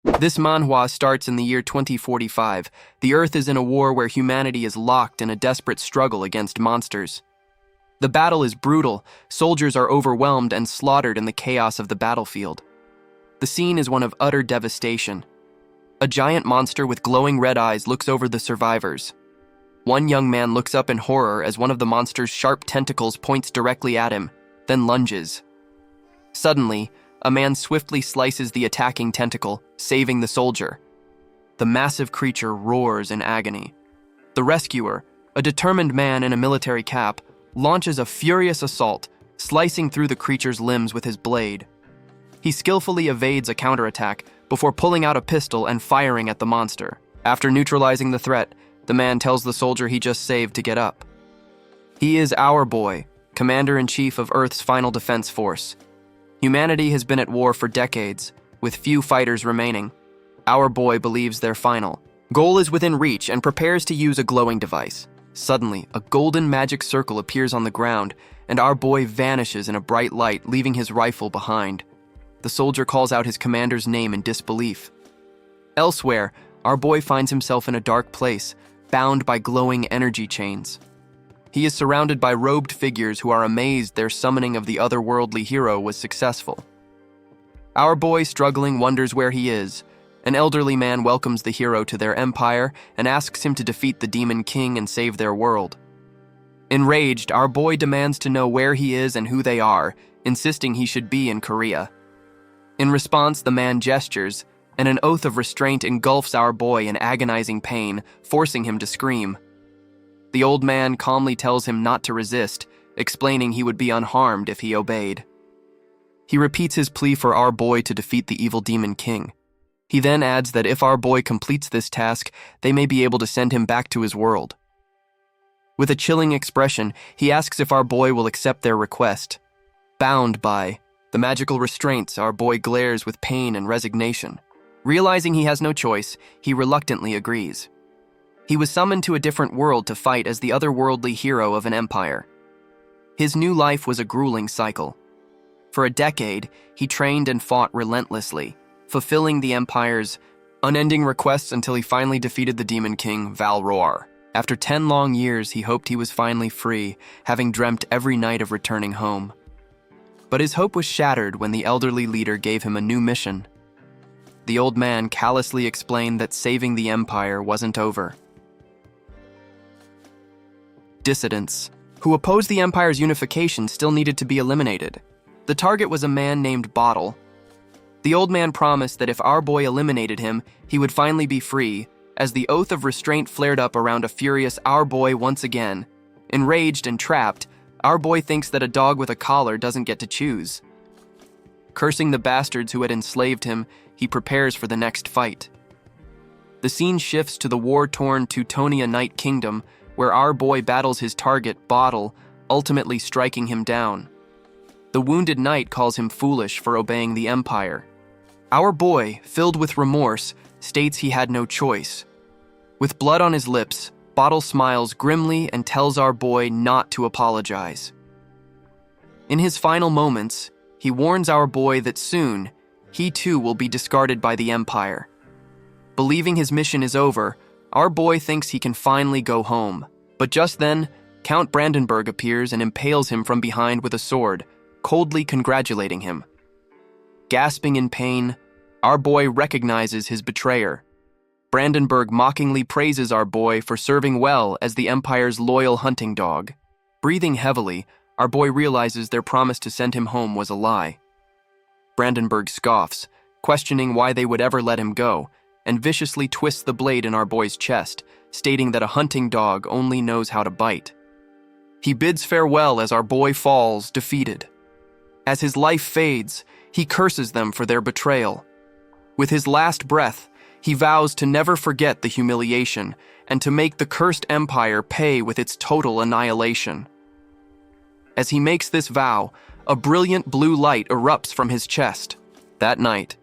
This manhwa starts in the year 2045. The Earth is in a war where humanity is locked in a desperate struggle against monsters. The battle is brutal, soldiers are overwhelmed and slaughtered in the chaos of the battlefield. The scene is one of utter devastation. A giant monster with glowing red eyes looks over the survivors. One young man looks up in horror as one of the monster's sharp tentacles points directly at him, then lunges. Suddenly, a man swiftly slices the attacking tentacle, saving the soldier. The massive creature roars in agony. The rescuer, a determined man in a military cap, launches a furious assault, slicing through the creature's limbs with his blade. He skillfully evades a counterattack before pulling out a pistol and firing at the monster. After neutralizing the threat, the man tells the soldier he just saved to get up. He is our boy, Commander-in-Chief of Earth's final defense force. Humanity has been at war for decades, with few fighters remaining. Our boy believes they're final. Goal is within reach and prepares to use a glowing device. Suddenly, a golden magic circle appears on the ground, and our boy vanishes in a bright light, leaving his rifle behind. The soldier calls out his commander's name in disbelief. Elsewhere, our boy finds himself in a dark place, bound by glowing energy chains. He is surrounded by robed figures who are amazed their summoning of the otherworldly hero was successful. Our boy, struggling, wonders where he is. An elderly man welcomes the hero to their empire and asks him to defeat the demon king and save their world. Enraged, our boy demands to know where he is and who they are, insisting he should be in Korea. In response, the man gestures, and an oath of restraint engulfs our boy in agonizing pain, forcing him to scream. The old man calmly tells him not to resist, explaining he would be unharmed if he obeyed. He repeats his plea for our boy to defeat the evil demon king. He then adds that if our boy completes this task, they may be able to send him back to his world. With a chilling expression, he asks if our boy will accept their request. Bound by the magical restraints, our boy glares with pain and resignation. Realizing he has no choice, he reluctantly agrees. He was summoned to a different world to fight as the otherworldly hero of an empire. His new life was a grueling cycle. For a decade, he trained and fought relentlessly, fulfilling the empire's unending requests until he finally defeated the demon king, Valroar. After 10 long years, he hoped he was finally free, having dreamt every night of returning home. But his hope was shattered when the elderly leader gave him a new mission. The old man callously explained that saving the empire wasn't over. Dissidents, who opposed the empire's unification, still needed to be eliminated. The target was a man named Bottle. The old man promised that if our boy eliminated him, he would finally be free, as the oath of restraint flared up around a furious our boy once again. Enraged and trapped, our boy thinks that a dog with a collar doesn't get to choose. Cursing the bastards who had enslaved him, he prepares for the next fight. The scene shifts to the war-torn Teutonia Night Kingdom, where our boy battles his target, Bottle, ultimately striking him down. The wounded knight calls him foolish for obeying the empire. Our boy, filled with remorse, states he had no choice. With blood on his lips, Bottle smiles grimly and tells our boy not to apologize. In his final moments, he warns our boy that soon, he too will be discarded by the empire. Believing his mission is over, our boy thinks he can finally go home. But just then, Count Brandenburg appears and impales him from behind with a sword, coldly congratulating him. Gasping in pain, our boy recognizes his betrayer. Brandenburg mockingly praises our boy for serving well as the Empire's loyal hunting dog. Breathing heavily, our boy realizes their promise to send him home was a lie. Brandenburg scoffs, questioning why they would ever let him go, and viciously twists the blade in our boy's chest, stating that a hunting dog only knows how to bite. He bids farewell as our boy falls, defeated. As his life fades, he curses them for their betrayal. With his last breath, he vows to never forget the humiliation and to make the cursed empire pay with its total annihilation. As he makes this vow, a brilliant blue light erupts from his chest. That night,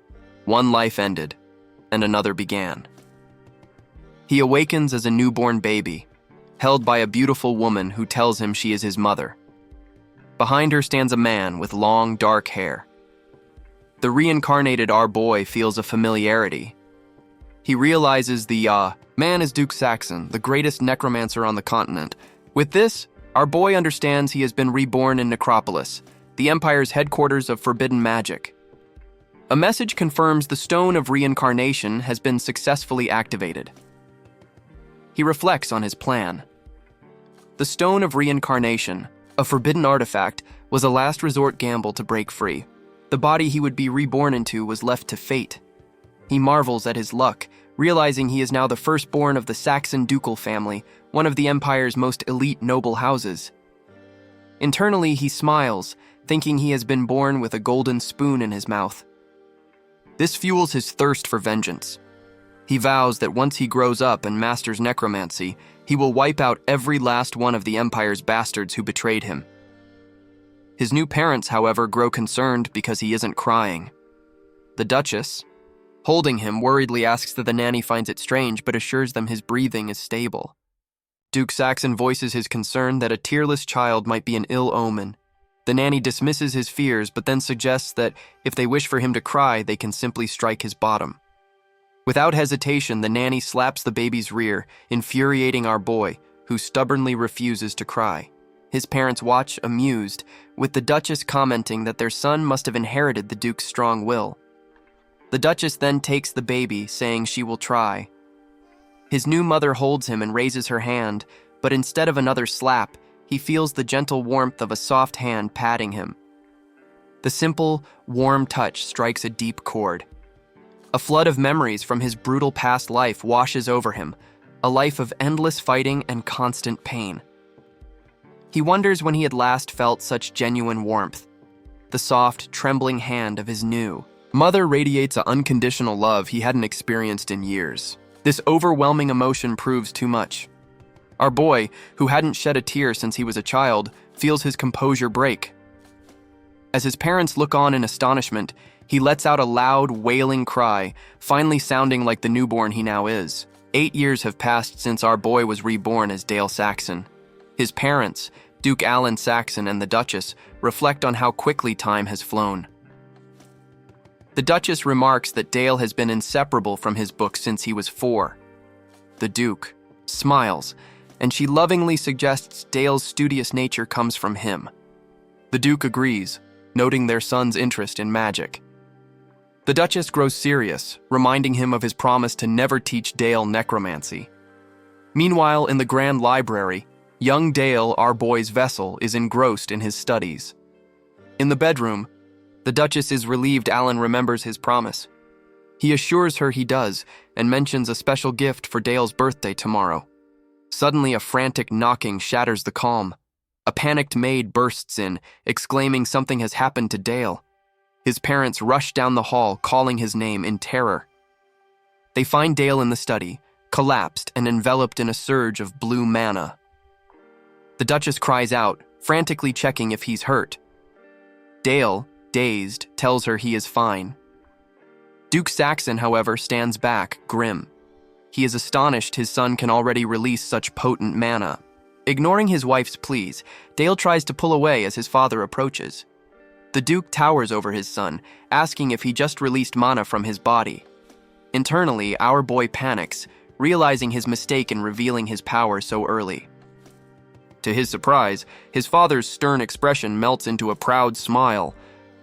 one life ended, and another began. He awakens as a newborn baby, held by a beautiful woman who tells him she is his mother. Behind her stands a man with long, dark hair. The reincarnated our boy feels a familiarity. He realizes the man is Duke Saxon, the greatest necromancer on the continent. With this, our boy understands he has been reborn in Necropolis, the Empire's headquarters of forbidden magic. A message confirms the Stone of Reincarnation has been successfully activated. He reflects on his plan. The Stone of Reincarnation, a forbidden artifact, was a last resort gamble to break free. The body he would be reborn into was left to fate. He marvels at his luck, realizing he is now the firstborn of the Saxon ducal family, one of the Empire's most elite noble houses. Internally, he smiles, thinking he has been born with a golden spoon in his mouth. This fuels his thirst for vengeance. He vows that once he grows up and masters necromancy, he will wipe out every last one of the Empire's bastards who betrayed him. His new parents, however, grow concerned because he isn't crying. The Duchess, holding him, worriedly asks that the nanny finds it strange but assures them his breathing is stable. Duke Saxon voices his concern that a tearless child might be an ill omen. The nanny dismisses his fears but then suggests that if they wish for him to cry, they can simply strike his bottom. Without hesitation, the nanny slaps the baby's rear, infuriating our boy, who stubbornly refuses to cry. His parents watch, amused, with the Duchess commenting that their son must have inherited the Duke's strong will. The Duchess then takes the baby, saying she will try. His new mother holds him and raises her hand, but instead of another slap, he feels the gentle warmth of a soft hand patting him. The simple, warm touch strikes a deep chord. A flood of memories from his brutal past life washes over him, a life of endless fighting and constant pain. He wonders when he had last felt such genuine warmth. The soft, trembling hand of his new mother radiates an unconditional love he hadn't experienced in years. This overwhelming emotion proves too much. Our boy, who hadn't shed a tear since he was a child, feels his composure break. As his parents look on in astonishment, he lets out a loud, wailing cry, finally sounding like the newborn he now is. 8 years have passed since our boy was reborn as Dale Saxon. His parents, Duke Alan Saxon and the Duchess, reflect on how quickly time has flown. The Duchess remarks that Dale has been inseparable from his book since he was 4. The Duke smiles, and she lovingly suggests Dale's studious nature comes from him. The Duke agrees, noting their son's interest in magic. The Duchess grows serious, reminding him of his promise to never teach Dale necromancy. Meanwhile, in the Grand Library, young Dale, our boy's vessel, is engrossed in his studies. In the bedroom, the Duchess is relieved Alan remembers his promise. He assures her he does, and mentions a special gift for Dale's birthday tomorrow. Suddenly, a frantic knocking shatters the calm. A panicked maid bursts in, exclaiming something has happened to Dale. His parents rush down the hall, calling his name in terror. They find Dale in the study, collapsed and enveloped in a surge of blue mana. The Duchess cries out, frantically checking if he's hurt. Dale, dazed, tells her he is fine. Duke Saxon, however, stands back, grim. He is astonished his son can already release such potent mana. Ignoring his wife's pleas, Dale tries to pull away as his father approaches. The Duke towers over his son, asking if he just released mana from his body. Internally, our boy panics, realizing his mistake in revealing his power so early. To his surprise, his father's stern expression melts into a proud smile.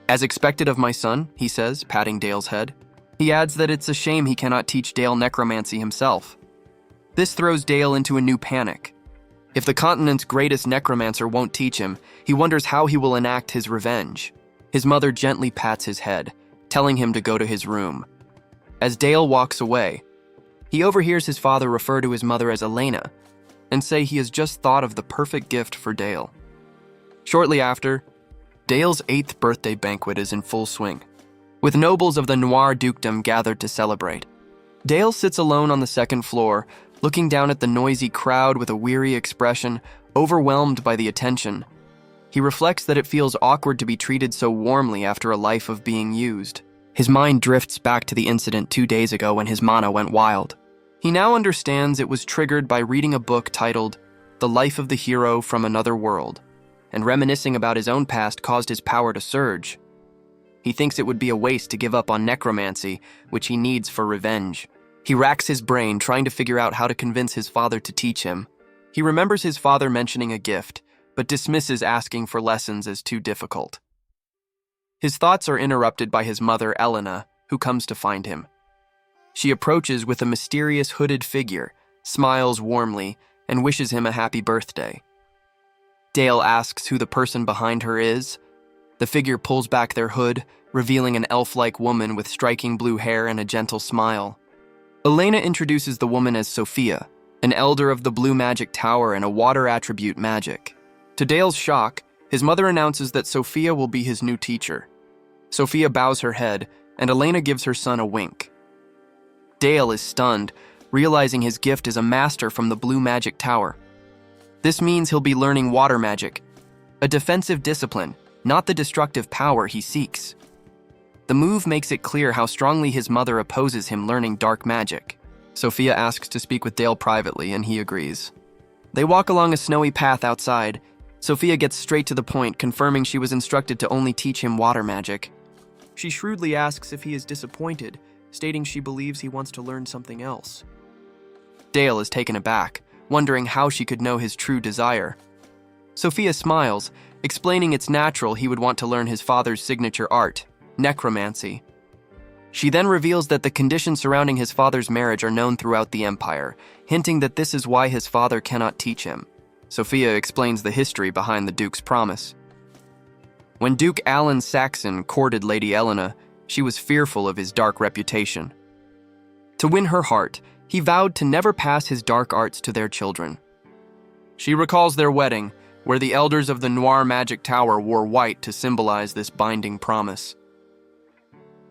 "As expected of my son," he says, patting Dale's head. He adds that it's a shame he cannot teach Dale necromancy himself. This throws Dale into a new panic. If the continent's greatest necromancer won't teach him, he wonders how he will enact his revenge. His mother gently pats his head, telling him to go to his room. As Dale walks away, he overhears his father refer to his mother as Elena, and say he has just thought of the perfect gift for Dale. Shortly after, Dale's 8th birthday banquet is in full swing, with nobles of the Noir dukedom gathered to celebrate. Dale sits alone on the second floor, looking down at the noisy crowd with a weary expression, overwhelmed by the attention. He reflects that it feels awkward to be treated so warmly after a life of being used. His mind drifts back to the incident 2 days ago when his mana went wild. He now understands it was triggered by reading a book titled The Life of the Hero from Another World, and reminiscing about his own past caused his power to surge. He thinks it would be a waste to give up on necromancy, which he needs for revenge. He racks his brain trying to figure out how to convince his father to teach him. He remembers his father mentioning a gift, but dismisses asking for lessons as too difficult. His thoughts are interrupted by his mother, Elena, who comes to find him. She approaches with a mysterious hooded figure, smiles warmly, and wishes him a happy birthday. Dale asks who the person behind her is. The figure pulls back their hood, revealing an elf-like woman with striking blue hair and a gentle smile. Elena introduces the woman as Sophia, an elder of the Blue Magic Tower and a water attribute magic. To Dale's shock, his mother announces that Sophia will be his new teacher. Sophia bows her head, and Elena gives her son a wink. Dale is stunned, realizing his gift is a master from the Blue Magic Tower. This means he'll be learning water magic, a defensive discipline, not the destructive power he seeks. The move makes it clear how strongly his mother opposes him learning dark magic. Sophia asks to speak with Dale privately, and he agrees. They walk along a snowy path outside. Sophia gets straight to the point, confirming she was instructed to only teach him water magic. She shrewdly asks if he is disappointed, stating she believes he wants to learn something else. Dale is taken aback, wondering how she could know his true desire. Sophia smiles, explaining it's natural he would want to learn his father's signature art, necromancy. She then reveals that the conditions surrounding his father's marriage are known throughout the Empire, hinting that this is why his father cannot teach him. Sophia explains the history behind the Duke's promise. When Duke Alan Saxon courted Lady Elena, she was fearful of his dark reputation. To win her heart, he vowed to never pass his dark arts to their children. She recalls their wedding, where the elders of the Noir Magic Tower wore white to symbolize this binding promise.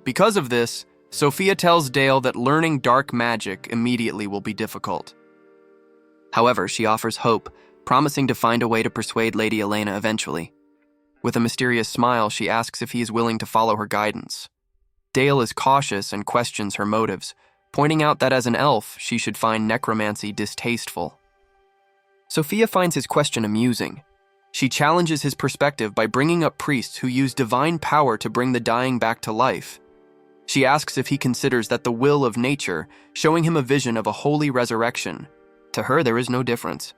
Because of this, Sophia tells Dale that learning dark magic immediately will be difficult. However, she offers hope, promising to find a way to persuade Lady Elena eventually. With a mysterious smile, she asks if he is willing to follow her guidance. Dale is cautious and questions her motives, pointing out that as an elf, she should find necromancy distasteful. Sophia finds his question amusing. She challenges his perspective by bringing up priests who use divine power to bring the dying back to life. She asks if he considers that the will of nature, showing him a vision of a holy resurrection. To her, there is no difference.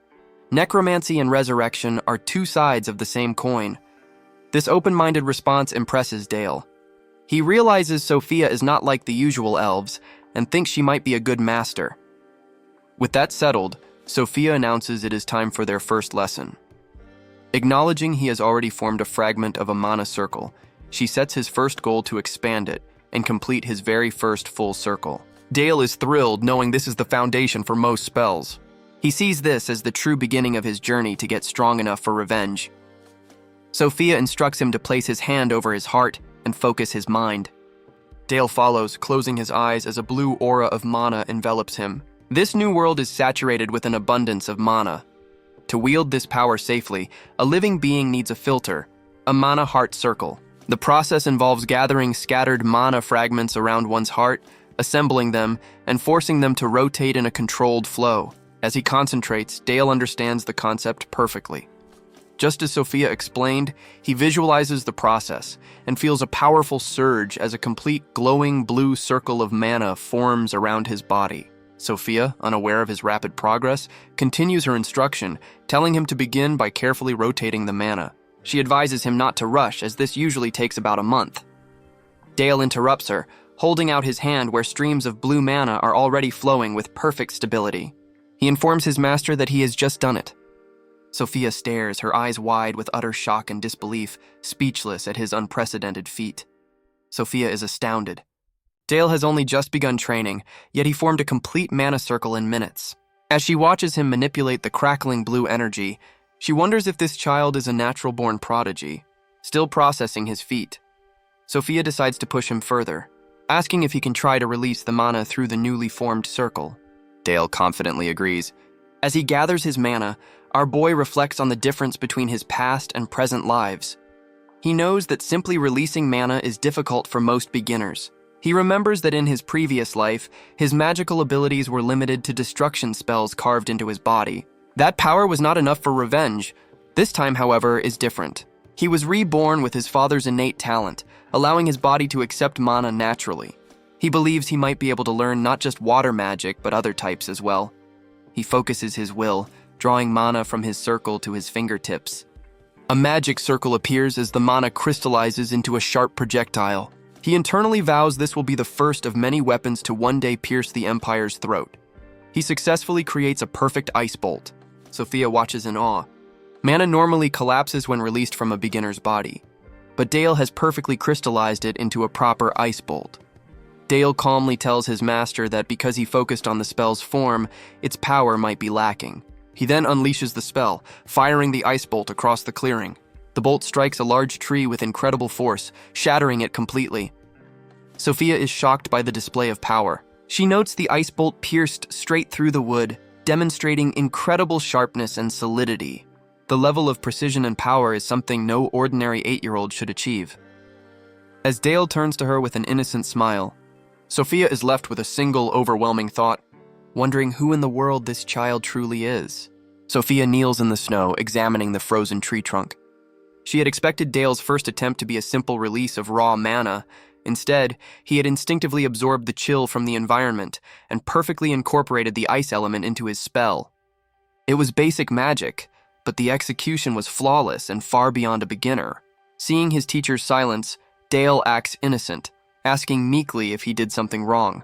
Necromancy and resurrection are two sides of the same coin. This open-minded response impresses Dale. He realizes Sophia is not like the usual elves and thinks she might be a good master. With that settled, Sophia announces it is time for their first lesson. Acknowledging he has already formed a fragment of a mana circle, she sets his first goal to expand it and complete his very first full circle. Dale is thrilled knowing this is the foundation for most spells. He sees this as the true beginning of his journey to get strong enough for revenge. Sophia instructs him to place his hand over his heart and focus his mind. Dale follows, closing his eyes as a blue aura of mana envelops him. This new world is saturated with an abundance of mana. To wield this power safely, a living being needs a filter, a mana heart circle. The process involves gathering scattered mana fragments around one's heart, assembling them, and forcing them to rotate in a controlled flow. As he concentrates, Dale understands the concept perfectly. Just as Sophia explained, he visualizes the process and feels a powerful surge as a complete glowing blue circle of mana forms around his body. Sophia, unaware of his rapid progress, continues her instruction, telling him to begin by carefully rotating the mana. She advises him not to rush, as this usually takes about a month. Dale interrupts her, holding out his hand where streams of blue mana are already flowing with perfect stability. He informs his master that he has just done it. Sophia stares, her eyes wide with utter shock and disbelief, speechless at his unprecedented feat. Sophia is astounded. Dale has only just begun training, yet he formed a complete mana circle in minutes. As she watches him manipulate the crackling blue energy, she wonders if this child is a natural-born prodigy, still processing his feat. Sophia decides to push him further, asking if he can try to release the mana through the newly formed circle. Dale confidently agrees. As he gathers his mana, our boy reflects on the difference between his past and present lives. He knows that simply releasing mana is difficult for most beginners. He remembers that in his previous life, his magical abilities were limited to destruction spells carved into his body. That power was not enough for revenge. This time, however, is different. He was reborn with his father's innate talent, allowing his body to accept mana naturally. He believes he might be able to learn not just water magic, but other types as well. He focuses his will, drawing mana from his circle to his fingertips. A magic circle appears as the mana crystallizes into a sharp projectile. He internally vows this will be the first of many weapons to one day pierce the Empire's throat. He successfully creates a perfect ice bolt. Sophia watches in awe. Mana normally collapses when released from a beginner's body, but Dale has perfectly crystallized it into a proper ice bolt. Dale calmly tells his master that because he focused on the spell's form, its power might be lacking. He then unleashes the spell, firing the ice bolt across the clearing. The bolt strikes a large tree with incredible force, shattering it completely. Sophia is shocked by the display of power. She notes the ice bolt pierced straight through the wood, demonstrating incredible sharpness and solidity. The level of precision and power is something no ordinary 8-year-old should achieve. As Dale turns to her with an innocent smile, Sophia is left with a single overwhelming thought, wondering who in the world this child truly is. Sophia kneels in the snow, examining the frozen tree trunk. She had expected Dale's first attempt to be a simple release of raw mana. Instead, he had instinctively absorbed the chill from the environment and perfectly incorporated the ice element into his spell. It was basic magic, but the execution was flawless and far beyond a beginner. Seeing his teacher's silence, Dale acts innocent, asking meekly if he did something wrong.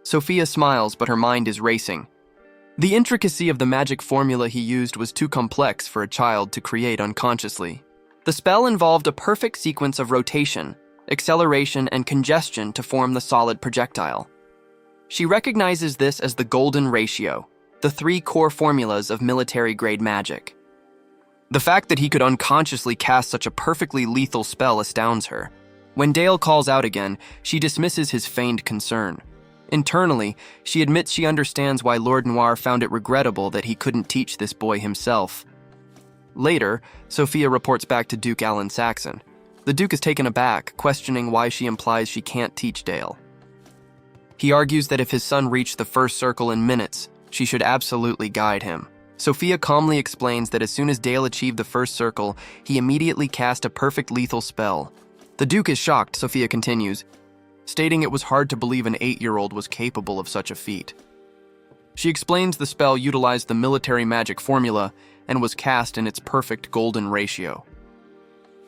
Sophia smiles, but her mind is racing. The intricacy of the magic formula he used was too complex for a child to create unconsciously. The spell involved a perfect sequence of rotation, acceleration, and congestion to form the solid projectile. She recognizes this as the golden ratio, the 3 core formulas of military-grade magic. The fact that he could unconsciously cast such a perfectly lethal spell astounds her. When Dale calls out again, she dismisses his feigned concern. Internally, she admits she understands why Lord Noir found it regrettable that he couldn't teach this boy himself. Later, Sophia reports back to Duke Alan Saxon. The Duke is taken aback, questioning why she implies she can't teach Dale. He argues that if his son reached the first circle in minutes, she should absolutely guide him. Sophia calmly explains that as soon as Dale achieved the first circle, he immediately cast a perfect lethal spell. The Duke is shocked, Sophia continues, stating it was hard to believe an 8-year-old was capable of such a feat. She explains the spell utilized the military magic formula and was cast in its perfect golden ratio.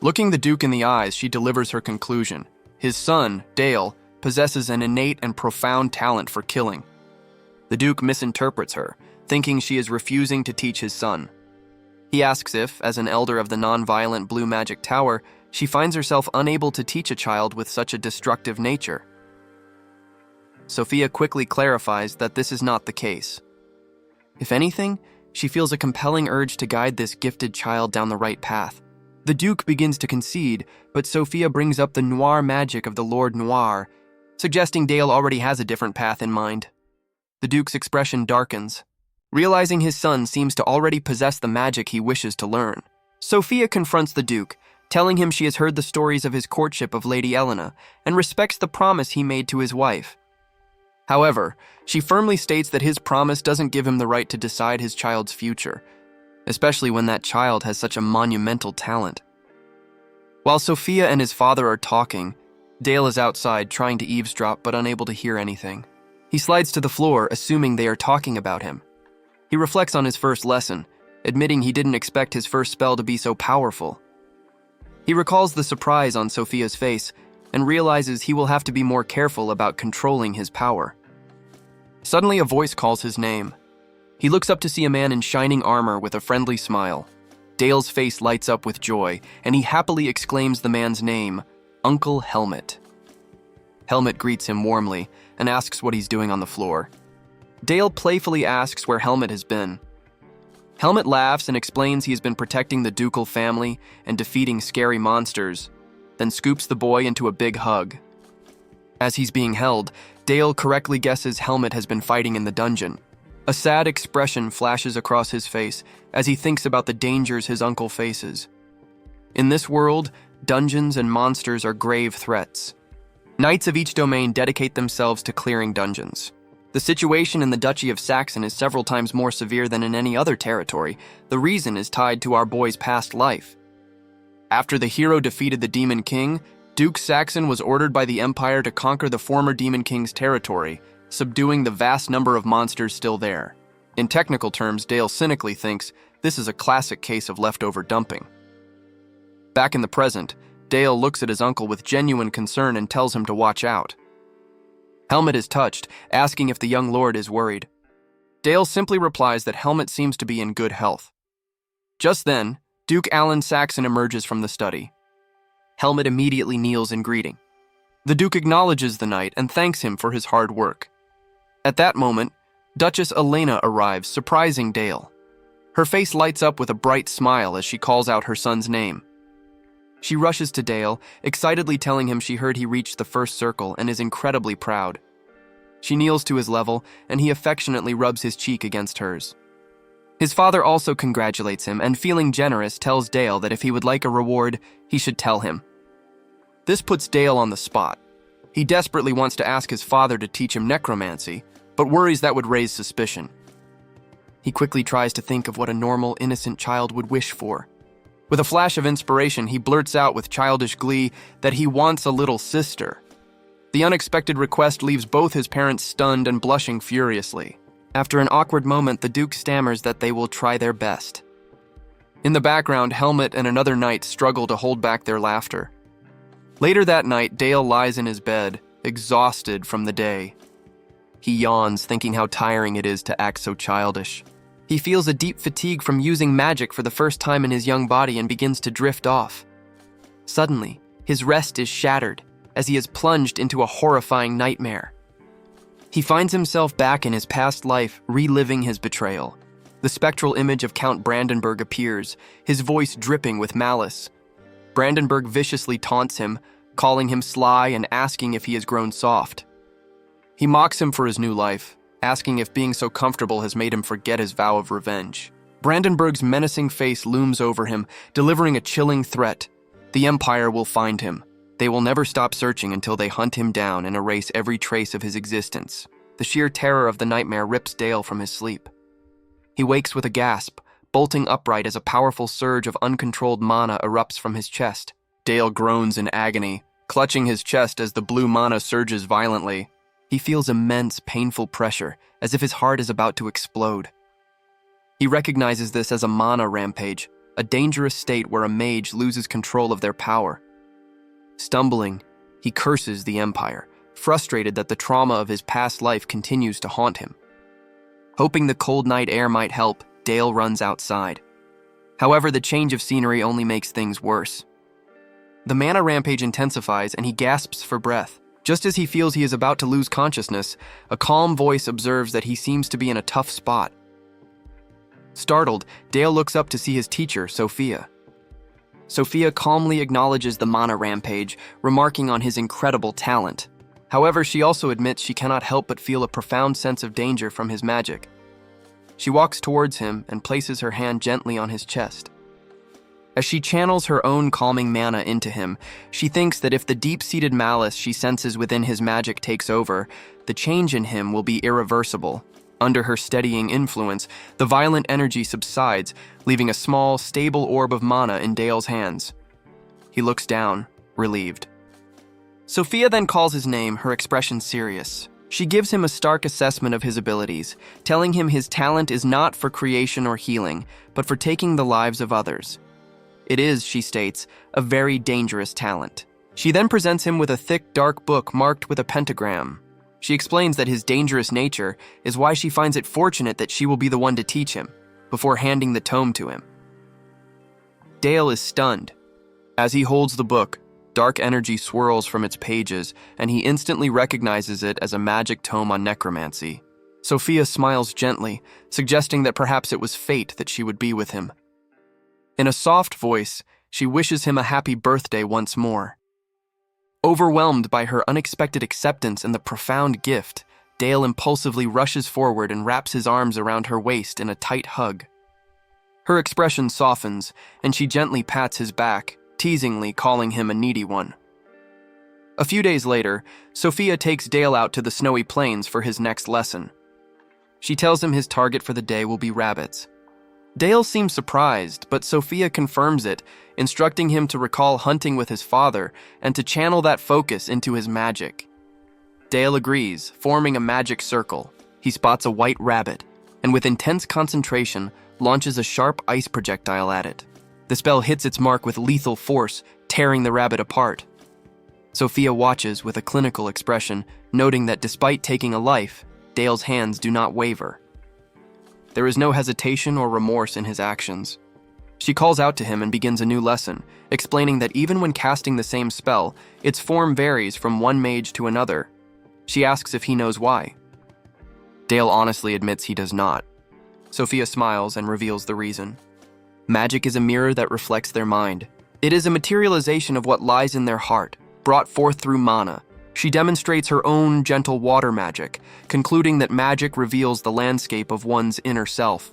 Looking the Duke in the eyes, she delivers her conclusion. His son, Dale, possesses an innate and profound talent for killing. The Duke misinterprets her, thinking she is refusing to teach his son. He asks if, as an elder of the non-violent Blue Magic Tower, she finds herself unable to teach a child with such a destructive nature. Sophia quickly clarifies that this is not the case. If anything, she feels a compelling urge to guide this gifted child down the right path. The Duke begins to concede, but Sophia brings up the noir magic of the Lord Noir, suggesting Dale already has a different path in mind. The Duke's expression darkens, realizing his son seems to already possess the magic he wishes to learn. Sophia confronts the Duke, telling him she has heard the stories of his courtship of Lady Elena and respects the promise he made to his wife. However, she firmly states that his promise doesn't give him the right to decide his child's future, especially when that child has such a monumental talent. While Sophia and his father are talking, Dale is outside trying to eavesdrop but unable to hear anything. He slides to the floor, assuming they are talking about him. He reflects on his first lesson, admitting he didn't expect his first spell to be so powerful. He recalls the surprise on Sophia's face and realizes he will have to be more careful about controlling his power. Suddenly, a voice calls his name. He looks up to see a man in shining armor with a friendly smile. Dale's face lights up with joy, and he happily exclaims the man's name, Uncle Helmet. Helmet greets him warmly and asks what he's doing on the floor. Dale playfully asks where Helmet has been. Helmet laughs and explains he has been protecting the ducal family and defeating scary monsters, then scoops the boy into a big hug. As he's being held, Dale correctly guesses Helmet has been fighting in the dungeon. A sad expression flashes across his face as he thinks about the dangers his uncle faces. In this world, dungeons and monsters are grave threats. Knights of each domain dedicate themselves to clearing dungeons. The situation in the Duchy of Saxon is several times more severe than in any other territory. The reason is tied to our boy's past life. After the hero defeated the Demon King, Duke Saxon was ordered by the Empire to conquer the former Demon King's territory, subduing the vast number of monsters still there. In technical terms, Dale cynically thinks this is a classic case of leftover dumping. Back in the present, Dale looks at his uncle with genuine concern and tells him to watch out. Helmet is touched, asking if the young lord is worried. Dale simply replies that Helmet seems to be in good health. Just then, Duke Alan Saxon emerges from the study. Helmet immediately kneels in greeting. The Duke acknowledges the knight and thanks him for his hard work. At that moment, Duchess Elena arrives, surprising Dale. Her face lights up with a bright smile as she calls out her son's name. She rushes to Dale, excitedly telling him she heard he reached the first circle and is incredibly proud. She kneels to his level, and he affectionately rubs his cheek against hers. His father also congratulates him and, feeling generous, tells Dale that if he would like a reward, he should tell him. This puts Dale on the spot. He desperately wants to ask his father to teach him necromancy, but worries that would raise suspicion. He quickly tries to think of what a normal, innocent child would wish for. With a flash of inspiration, he blurts out with childish glee that he wants a little sister. The unexpected request leaves both his parents stunned and blushing furiously. After an awkward moment, the Duke stammers that they will try their best. In the background, Helmet and another knight struggle to hold back their laughter. Later that night, Dale lies in his bed, exhausted from the day. He yawns, thinking how tiring it is to act so childish. He feels a deep fatigue from using magic for the first time in his young body and begins to drift off. Suddenly, his rest is shattered as he is plunged into a horrifying nightmare. He finds himself back in his past life, reliving his betrayal. The spectral image of Count Brandenburg appears, his voice dripping with malice. Brandenburg viciously taunts him, calling him sly and asking if he has grown soft. He mocks him for his new life, asking if being so comfortable has made him forget his vow of revenge. Brandenburg's menacing face looms over him, delivering a chilling threat. The Empire will find him. They will never stop searching until they hunt him down and erase every trace of his existence. The sheer terror of the nightmare rips Dale from his sleep. He wakes with a gasp, bolting upright as a powerful surge of uncontrolled mana erupts from his chest. Dale groans in agony, clutching his chest as the blue mana surges violently. He feels immense, painful pressure, as if his heart is about to explode. He recognizes this as a mana rampage, a dangerous state where a mage loses control of their power. Stumbling, he curses the Empire, frustrated that the trauma of his past life continues to haunt him. Hoping the cold night air might help, Dale runs outside. However, the change of scenery only makes things worse. The mana rampage intensifies and he gasps for breath. Just as he feels he is about to lose consciousness, a calm voice observes that he seems to be in a tough spot. Startled, Dale looks up to see his teacher, Sophia. Sophia calmly acknowledges the mana rampage, remarking on his incredible talent. However, she also admits she cannot help but feel a profound sense of danger from his magic. She walks towards him and places her hand gently on his chest. As she channels her own calming mana into him, she thinks that if the deep-seated malice she senses within his magic takes over, the change in him will be irreversible. Under her steadying influence, the violent energy subsides, leaving a small, stable orb of mana in Dale's hands. He looks down, relieved. Sophia then calls his name, her expression serious. She gives him a stark assessment of his abilities, telling him his talent is not for creation or healing, but for taking the lives of others. It is, she states, a very dangerous talent. She then presents him with a thick, dark book marked with a pentagram. She explains that his dangerous nature is why she finds it fortunate that she will be the one to teach him, before handing the tome to him. Dale is stunned. As he holds the book, dark energy swirls from its pages, and he instantly recognizes it as a magic tome on necromancy. Sophia smiles gently, suggesting that perhaps it was fate that she would be with him. In a soft voice, she wishes him a happy birthday once more. Overwhelmed by her unexpected acceptance and the profound gift, Dale impulsively rushes forward and wraps his arms around her waist in a tight hug. Her expression softens, and she gently pats his back, teasingly calling him a needy one. A few days later, Sophia takes Dale out to the snowy plains for his next lesson. She tells him his target for the day will be rabbits. Dale seems surprised, but Sophia confirms it, instructing him to recall hunting with his father and to channel that focus into his magic. Dale agrees, forming a magic circle. He spots a white rabbit, and with intense concentration, launches a sharp ice projectile at it. The spell hits its mark with lethal force, tearing the rabbit apart. Sophia watches with a clinical expression, noting that despite taking a life, Dale's hands do not waver. There is no hesitation or remorse in his actions. She calls out to him and begins a new lesson, explaining that even when casting the same spell, its form varies from one mage to another. She asks if he knows why. Dale honestly admits he does not. Sophia smiles and reveals the reason. Magic is a mirror that reflects their mind. It is a materialization of what lies in their heart, brought forth through mana. She demonstrates her own gentle water magic, concluding that magic reveals the landscape of one's inner self.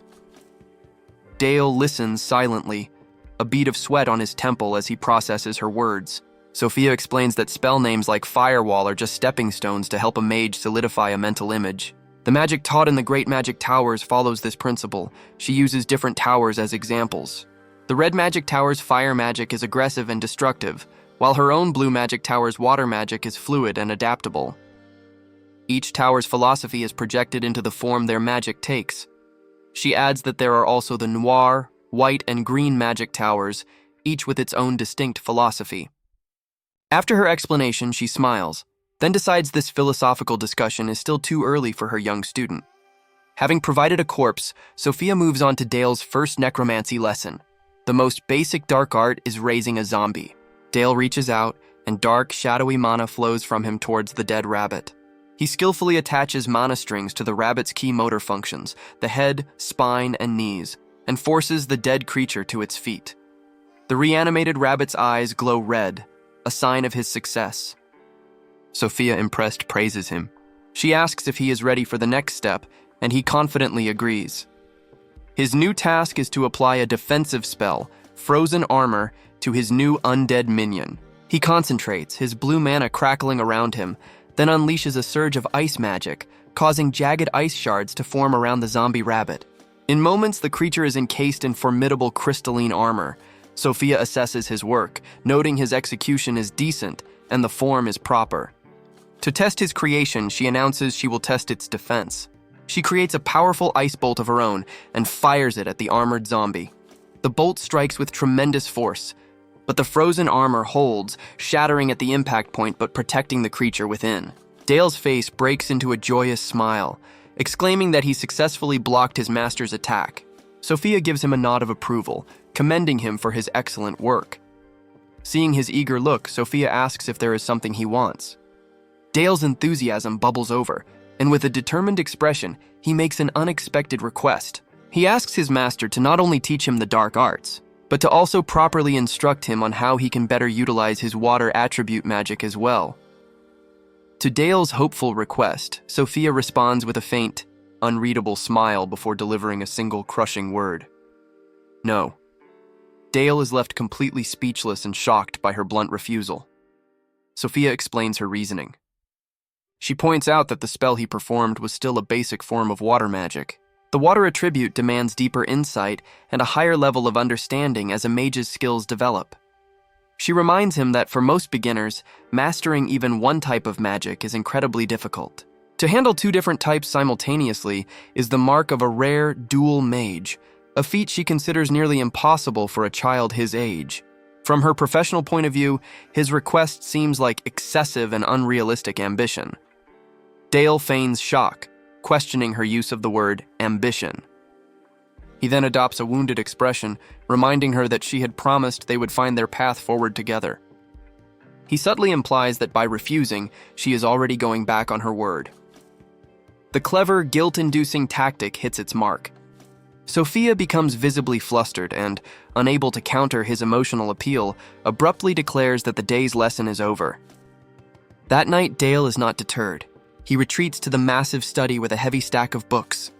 Dale listens silently, a bead of sweat on his temple as he processes her words. Sophia explains that spell names like Firewall are just stepping stones to help a mage solidify a mental image. The magic taught in the Great Magic Towers follows this principle. She uses different towers as examples. The Red Magic Tower's fire magic is aggressive and destructive, while her own Blue Magic Tower's water magic is fluid and adaptable. Each tower's philosophy is projected into the form their magic takes. She adds that there are also the Noir, White, and Green Magic Towers, each with its own distinct philosophy. After her explanation, she smiles, then decides this philosophical discussion is still too early for her young student. Having provided a corpse, Sophia moves on to Dale's first necromancy lesson. The most basic dark art is raising a zombie. Dale reaches out, and dark, shadowy mana flows from him towards the dead rabbit. He skillfully attaches mana strings to the rabbit's key motor functions, the head, spine, and knees, and forces the dead creature to its feet. The reanimated rabbit's eyes glow red, a sign of his success. Sophia, impressed, praises him. She asks if he is ready for the next step, and he confidently agrees. His new task is to apply a defensive spell, Frozen Armor, to his new undead minion. He concentrates, his blue mana crackling around him, then unleashes a surge of ice magic, causing jagged ice shards to form around the zombie rabbit. In moments, the creature is encased in formidable crystalline armor. Sophia assesses his work, noting his execution is decent and the form is proper. To test his creation, she announces she will test its defense. She creates a powerful ice bolt of her own and fires it at the armored zombie. The bolt strikes with tremendous force, but the frozen armor holds, shattering at the impact point but protecting the creature within. Dale's face breaks into a joyous smile, exclaiming that he successfully blocked his master's attack. Sophia gives him a nod of approval, commending him for his excellent work. Seeing his eager look, Sophia asks if there is something he wants. Dale's enthusiasm bubbles over, and with a determined expression, he makes an unexpected request. He asks his master to not only teach him the dark arts, but to also properly instruct him on how he can better utilize his water attribute magic as well. To Dale's hopeful request, Sophia responds with a faint, unreadable smile before delivering a single crushing word. No. Dale is left completely speechless and shocked by her blunt refusal. Sophia explains her reasoning. She points out that the spell he performed was still a basic form of water magic. The water attribute demands deeper insight and a higher level of understanding as a mage's skills develop. She reminds him that for most beginners, mastering even one type of magic is incredibly difficult. To handle two different types simultaneously is the mark of a rare dual mage, a feat she considers nearly impossible for a child his age. From her professional point of view, his request seems like excessive and unrealistic ambition. Dale feigns shock, questioning her use of the word ambition. He then adopts a wounded expression, reminding her that she had promised they would find their path forward together. He subtly implies that by refusing, she is already going back on her word. The clever, guilt-inducing tactic hits its mark. Sophia becomes visibly flustered and, unable to counter his emotional appeal, abruptly declares that the day's lesson is over. That night, Dale is not deterred. He retreats to the massive study with a heavy stack of books.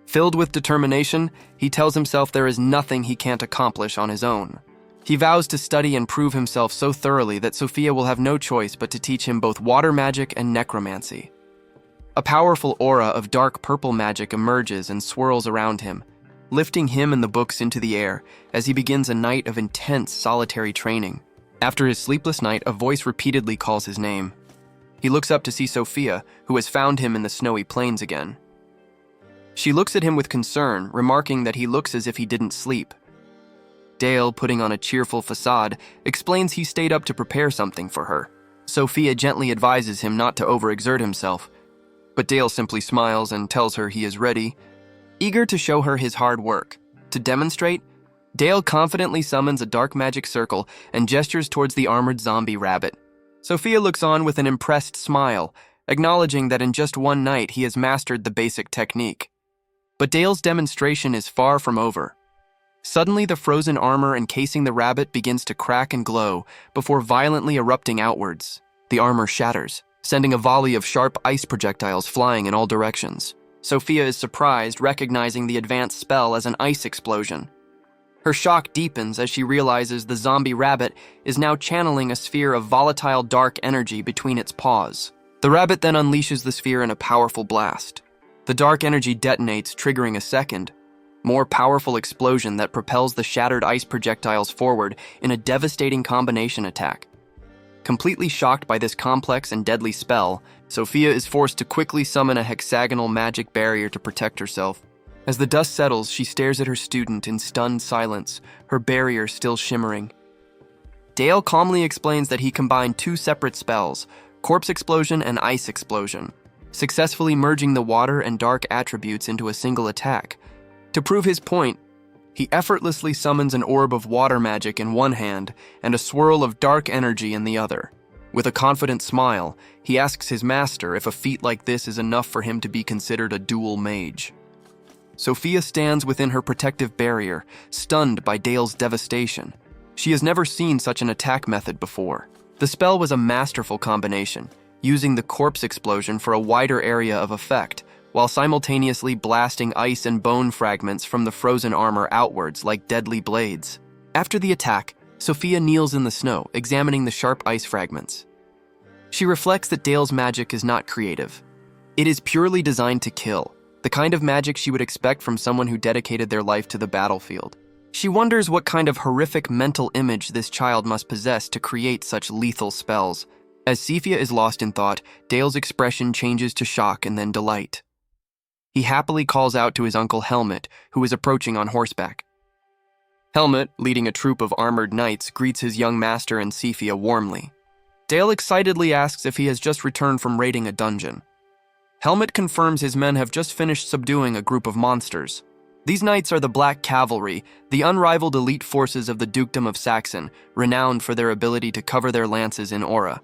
Filled with determination, he tells himself there is nothing he can't accomplish on his own. He vows to study and prove himself so thoroughly that Sophia will have no choice but to teach him both water magic and necromancy. A powerful aura of dark purple magic emerges and swirls around him, lifting him and the books into the air as he begins a night of intense solitary training. After his sleepless night, a voice repeatedly calls his name. He looks up to see Sophia, who has found him in the snowy plains again. She looks at him with concern, remarking that he looks as if he didn't sleep. Dale, putting on a cheerful facade, explains he stayed up to prepare something for her. Sophia gently advises him not to overexert himself, but Dale simply smiles and tells her he is ready, eager to show her his hard work. To demonstrate, Dale confidently summons a dark magic circle and gestures towards the armored zombie rabbit. Sophia looks on with an impressed smile, acknowledging that in just one night he has mastered the basic technique. But Dale's demonstration is far from over. Suddenly, the frozen armor encasing the rabbit begins to crack and glow before violently erupting outwards. The armor shatters, sending a volley of sharp ice projectiles flying in all directions. Sophia is surprised, recognizing the advanced spell as an ice explosion. Her shock deepens as she realizes the zombie rabbit is now channeling a sphere of volatile dark energy between its paws. The rabbit then unleashes the sphere in a powerful blast. The dark energy detonates, triggering a second, more powerful explosion that propels the shattered ice projectiles forward in a devastating combination attack. Completely shocked by this complex and deadly spell, Sophia is forced to quickly summon a hexagonal magic barrier to protect herself. As the dust settles, she stares at her student in stunned silence, her barrier still shimmering. Dale calmly explains that he combined two separate spells, Corpse Explosion and Ice Explosion, successfully merging the water and dark attributes into a single attack. To prove his point, he effortlessly summons an orb of water magic in one hand and a swirl of dark energy in the other. With a confident smile, he asks his master if a feat like this is enough for him to be considered a dual mage. Sophia stands within her protective barrier, stunned by Dale's devastation. She has never seen such an attack method before. The spell was a masterful combination, using the corpse explosion for a wider area of effect, while simultaneously blasting ice and bone fragments from the frozen armor outwards like deadly blades. After the attack, Sophia kneels in the snow, examining the sharp ice fragments. She reflects that Dale's magic is not creative. It is purely designed to kill, the kind of magic she would expect from someone who dedicated their life to the battlefield. She wonders what kind of horrific mental image this child must possess to create such lethal spells. As Sophia is lost in thought, Dale's expression changes to shock and then delight. He happily calls out to his uncle Helmut, who is approaching on horseback. Helmut, leading a troop of armored knights, greets his young master and Sophia warmly. Dale excitedly asks if he has just returned from raiding a dungeon. Helmut confirms his men have just finished subduing a group of monsters. These knights are the Black Cavalry, the unrivaled elite forces of the Dukedom of Saxon, renowned for their ability to cover their lances in aura.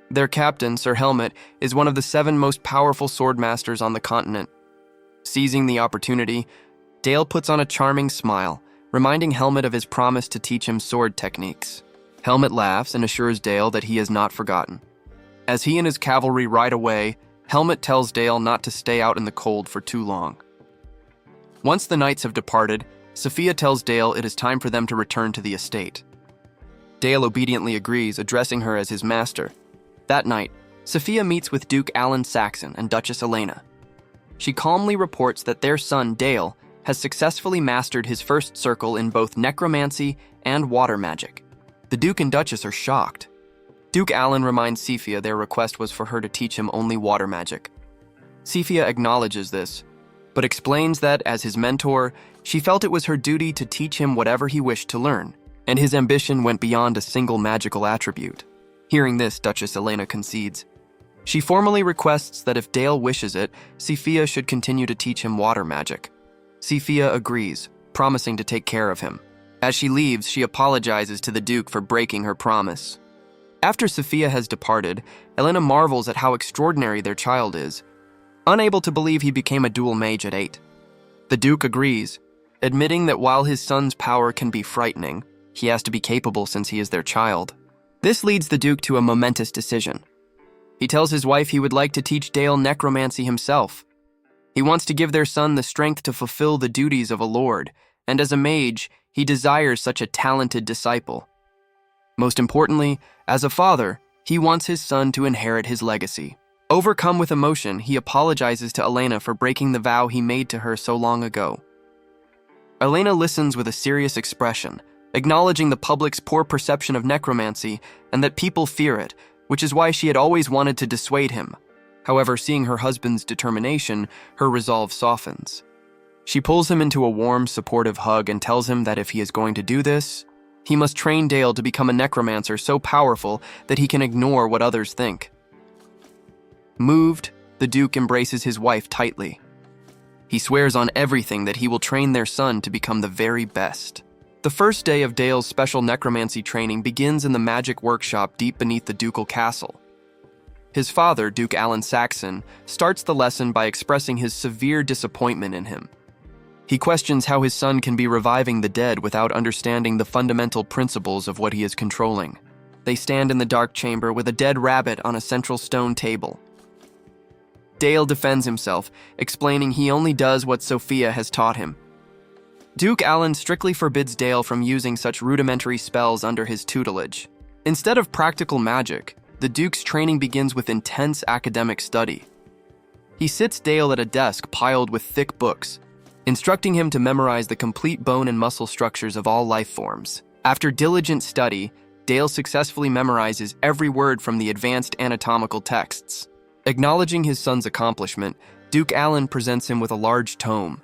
Their captain, Sir Helmut, is one of the 7 most powerful swordmasters on the continent. Seizing the opportunity, Dale puts on a charming smile, reminding Helmut of his promise to teach him sword techniques. Helmut laughs and assures Dale that he has not forgotten. As he and his cavalry ride away, Helmut tells Dale not to stay out in the cold for too long. Once the knights have departed, Sophia tells Dale it is time for them to return to the estate. Dale obediently agrees, addressing her as his master. That night, Sophia meets with Duke Alan Saxon and Duchess Elena. She calmly reports that their son, Dale, has successfully mastered his first circle in both necromancy and water magic. The Duke and Duchess are shocked. Duke Alan reminds Sophia their request was for her to teach him only water magic. Sophia acknowledges this, but explains that, as his mentor, she felt it was her duty to teach him whatever he wished to learn, and his ambition went beyond a single magical attribute. Hearing this, Duchess Elena concedes. She formally requests that if Dale wishes it, Sophia should continue to teach him water magic. Sophia agrees, promising to take care of him. As she leaves, she apologizes to the Duke for breaking her promise. After Sophia has departed, Elena marvels at how extraordinary their child is, unable to believe he became a dual mage at 8. The Duke agrees, admitting that while his son's power can be frightening, he has to be capable since he is their child. This leads the Duke to a momentous decision. He tells his wife he would like to teach Dale necromancy himself. He wants to give their son the strength to fulfill the duties of a lord, and as a mage, he desires such a talented disciple. Most importantly, as a father, he wants his son to inherit his legacy. Overcome with emotion, he apologizes to Elena for breaking the vow he made to her so long ago. Elena listens with a serious expression, acknowledging the public's poor perception of necromancy and that people fear it, which is why she had always wanted to dissuade him. However, seeing her husband's determination, her resolve softens. She pulls him into a warm, supportive hug and tells him that if he is going to do this, he must train Dale to become a necromancer so powerful that he can ignore what others think. Moved, the Duke embraces his wife tightly. He swears on everything that he will train their son to become the very best. The first day of Dale's special necromancy training begins in the magic workshop deep beneath the ducal castle. His father, Duke Alan Saxon, starts the lesson by expressing his severe disappointment in him. He questions how his son can be reviving the dead without understanding the fundamental principles of what he is controlling. They stand in the dark chamber with a dead rabbit on a central stone table. Dale defends himself, explaining he only does what Sophia has taught him. Duke Alan strictly forbids Dale from using such rudimentary spells under his tutelage. Instead of practical magic, the Duke's training begins with intense academic study. He sits Dale at a desk piled with thick books, instructing him to memorize the complete bone and muscle structures of all life forms. After diligent study, Dale successfully memorizes every word from the advanced anatomical texts. Acknowledging his son's accomplishment, Duke Alan presents him with a large tome,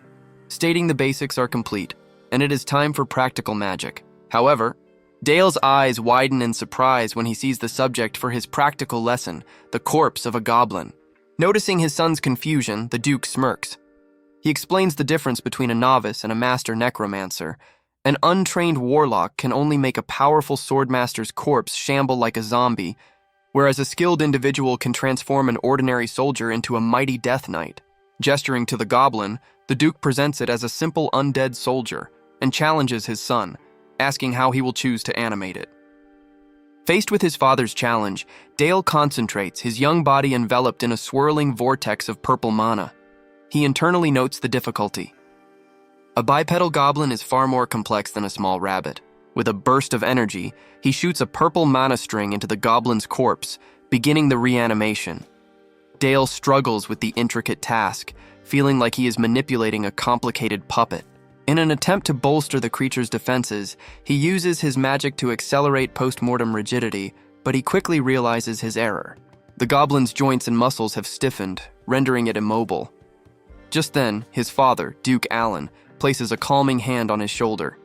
stating the basics are complete, and it is time for practical magic. However, Dale's eyes widen in surprise when he sees the subject for his practical lesson, the corpse of a goblin. Noticing his son's confusion, the Duke smirks. He explains the difference between a novice and a master necromancer. An untrained warlock can only make a powerful swordmaster's corpse shamble like a zombie, whereas a skilled individual can transform an ordinary soldier into a mighty death knight. Gesturing to the goblin, the Duke presents it as a simple undead soldier and challenges his son, asking how he will choose to animate it. Faced with his father's challenge, Dale concentrates, his young body enveloped in a swirling vortex of purple mana. He internally notes the difficulty. A bipedal goblin is far more complex than a small rabbit. With a burst of energy, he shoots a purple mana string into the goblin's corpse, beginning the reanimation. Dale struggles with the intricate task, feeling like he is manipulating a complicated puppet. In an attempt to bolster the creature's defenses, he uses his magic to accelerate post-mortem rigidity, but he quickly realizes his error. The goblin's joints and muscles have stiffened, rendering it immobile. Just then, his father, Duke Alan, places a calming hand on his shoulder.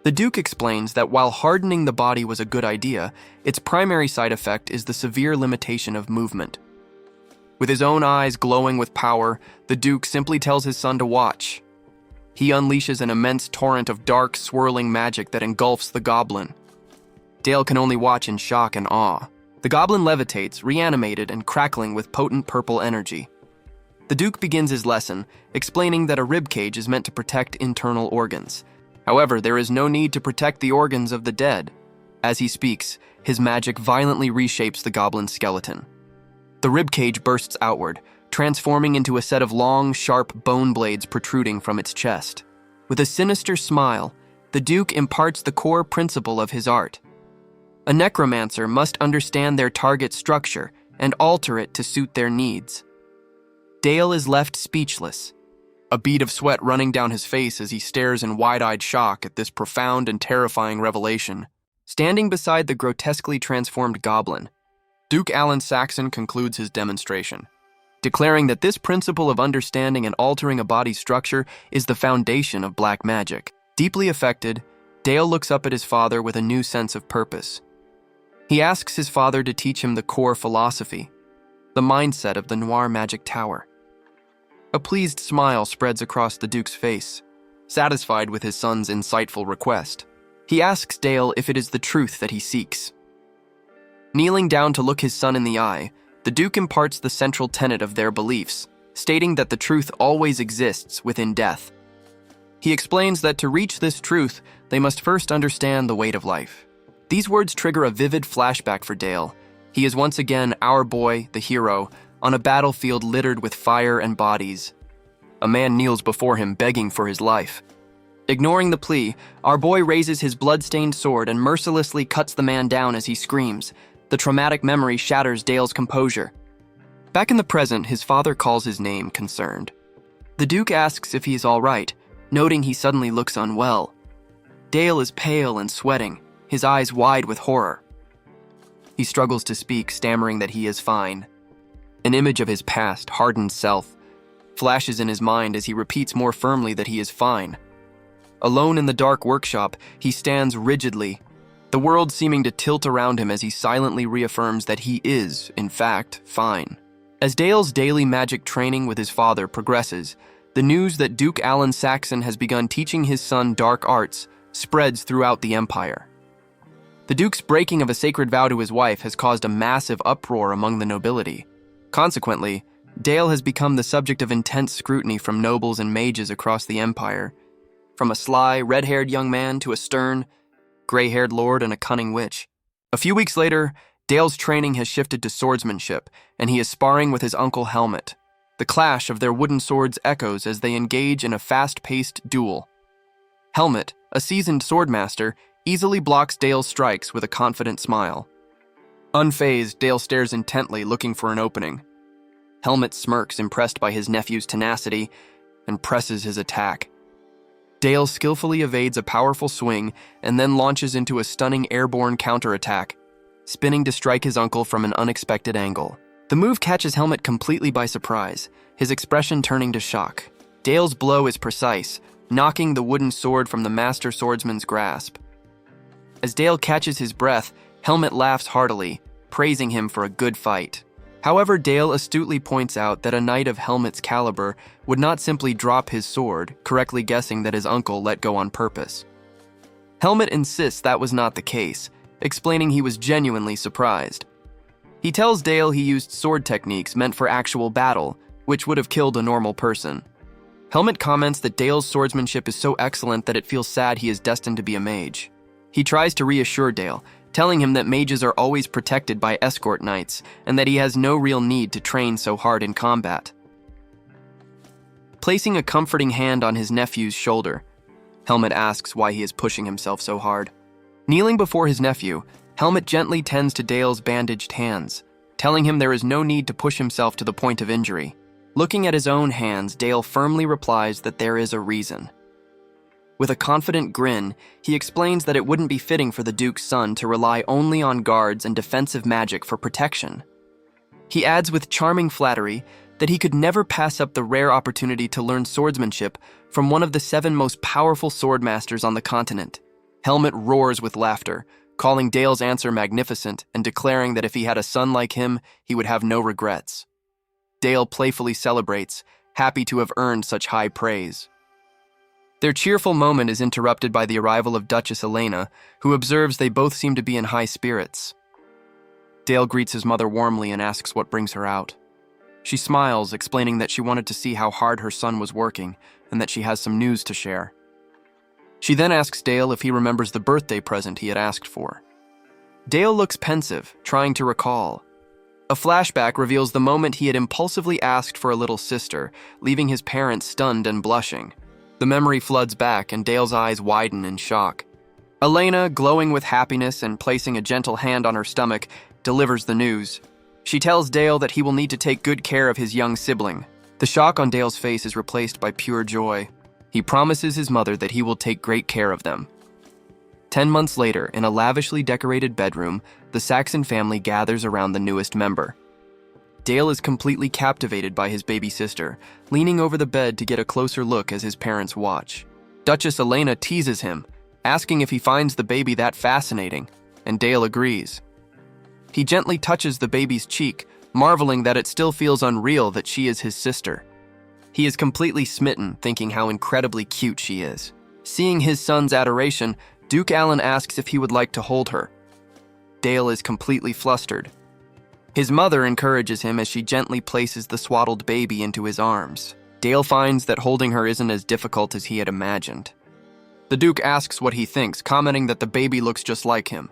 The Duke explains that while hardening the body was a good idea, its primary side effect is the severe limitation of movement. With his own eyes glowing with power, the Duke simply tells his son to watch. He unleashes an immense torrent of dark, swirling magic that engulfs the goblin. Dale can only watch in shock and awe. The goblin levitates, reanimated and crackling with potent purple energy. The Duke begins his lesson, explaining that a ribcage is meant to protect internal organs. However, there is no need to protect the organs of the dead. As he speaks, his magic violently reshapes the goblin's skeleton. The ribcage bursts outward, transforming into a set of long, sharp bone blades protruding from its chest. With a sinister smile, the Duke imparts the core principle of his art. A necromancer must understand their target structure and alter it to suit their needs. Dale is left speechless, a bead of sweat running down his face as he stares in wide-eyed shock at this profound and terrifying revelation. Standing beside the grotesquely transformed goblin, Duke Alan Saxon concludes his demonstration, declaring that this principle of understanding and altering a body's structure is the foundation of black magic. Deeply affected, Dale looks up at his father with a new sense of purpose. He asks his father to teach him the core philosophy, the mindset of the Noir Magic Tower. A pleased smile spreads across the Duke's face, satisfied with his son's insightful request. He asks Dale if it is the truth that he seeks. Kneeling down to look his son in the eye, the Duke imparts the central tenet of their beliefs, stating that the truth always exists within death. He explains that to reach this truth, they must first understand the weight of life. These words trigger a vivid flashback for Dale. He is once again our boy, the hero, on a battlefield littered with fire and bodies. A man kneels before him, begging for his life. Ignoring the plea, our boy raises his blood-stained sword and mercilessly cuts the man down as he screams. The traumatic memory shatters Dale's composure. Back in the present, his father calls his name, concerned. The Duke asks if he is all right, noting he suddenly looks unwell. Dale is pale and sweating, his eyes wide with horror. He struggles to speak, stammering that he is fine. An image of his past, hardened self, flashes in his mind as he repeats more firmly that he is fine. Alone in the dark workshop, he stands rigidly, the world seeming to tilt around him as he silently reaffirms that he is, in fact, fine. As Dale's daily magic training with his father progresses, the news that Duke Alan Saxon has begun teaching his son dark arts spreads throughout the Empire. The Duke's breaking of a sacred vow to his wife has caused a massive uproar among the nobility. Consequently, Dale has become the subject of intense scrutiny from nobles and mages across the Empire, from a sly, red-haired young man to a stern, gray-haired lord and a cunning witch. A few weeks later, Dale's training has shifted to swordsmanship, and he is sparring with his uncle Helmet. The clash of their wooden swords echoes as they engage in a fast-paced duel. Helmet, a seasoned swordmaster, easily blocks Dale's strikes with a confident smile. Unfazed, Dale stares intently, looking for an opening. Helmet smirks, impressed by his nephew's tenacity, and presses his attack. Dale skillfully evades a powerful swing and then launches into a stunning airborne counterattack, spinning to strike his uncle from an unexpected angle. The move catches Helmet completely by surprise, his expression turning to shock. Dale's blow is precise, knocking the wooden sword from the master swordsman's grasp. As Dale catches his breath, Helmet laughs heartily, praising him for a good fight. However, Dale astutely points out that a knight of Helmet's caliber would not simply drop his sword, correctly guessing that his uncle let go on purpose. Helmet insists that was not the case, explaining he was genuinely surprised. He tells Dale he used sword techniques meant for actual battle, which would have killed a normal person. Helmet comments that Dale's swordsmanship is so excellent that it feels sad he is destined to be a mage. He tries to reassure Dale, telling him that mages are always protected by escort knights and that he has no real need to train so hard in combat. Placing a comforting hand on his nephew's shoulder, Helmet asks why he is pushing himself so hard. Kneeling before his nephew, Helmet gently tends to Dale's bandaged hands, telling him there is no need to push himself to the point of injury. Looking at his own hands, Dale firmly replies that there is a reason. With a confident grin, he explains that it wouldn't be fitting for the Duke's son to rely only on guards and defensive magic for protection. He adds with charming flattery that he could never pass up the rare opportunity to learn swordsmanship from one of the 7 most powerful swordmasters on the continent. Helmet roars with laughter, calling Dale's answer magnificent and declaring that if he had a son like him, he would have no regrets. Dale playfully celebrates, happy to have earned such high praise. Their cheerful moment is interrupted by the arrival of Duchess Elena, who observes they both seem to be in high spirits. Dale greets his mother warmly and asks what brings her out. She smiles, explaining that she wanted to see how hard her son was working and that she has some news to share. She then asks Dale if he remembers the birthday present he had asked for. Dale looks pensive, trying to recall. A flashback reveals the moment he had impulsively asked for a little sister, leaving his parents stunned and blushing. The memory floods back and Dale's eyes widen in shock. Elena, glowing with happiness and placing a gentle hand on her stomach, delivers the news. She tells Dale that he will need to take good care of his young sibling. The shock on Dale's face is replaced by pure joy. He promises his mother that he will take great care of them. 10 months later, in a lavishly decorated bedroom, the Saxon family gathers around the newest member. Dale is completely captivated by his baby sister, leaning over the bed to get a closer look as his parents watch. Duchess Elena teases him, asking if he finds the baby that fascinating, and Dale agrees. He gently touches the baby's cheek, marveling that it still feels unreal that she is his sister. He is completely smitten, thinking how incredibly cute she is. Seeing his son's adoration, Duke Alan asks if he would like to hold her. Dale is completely flustered. His mother encourages him as she gently places the swaddled baby into his arms. Dale finds that holding her isn't as difficult as he had imagined. The Duke asks what he thinks, commenting that the baby looks just like him.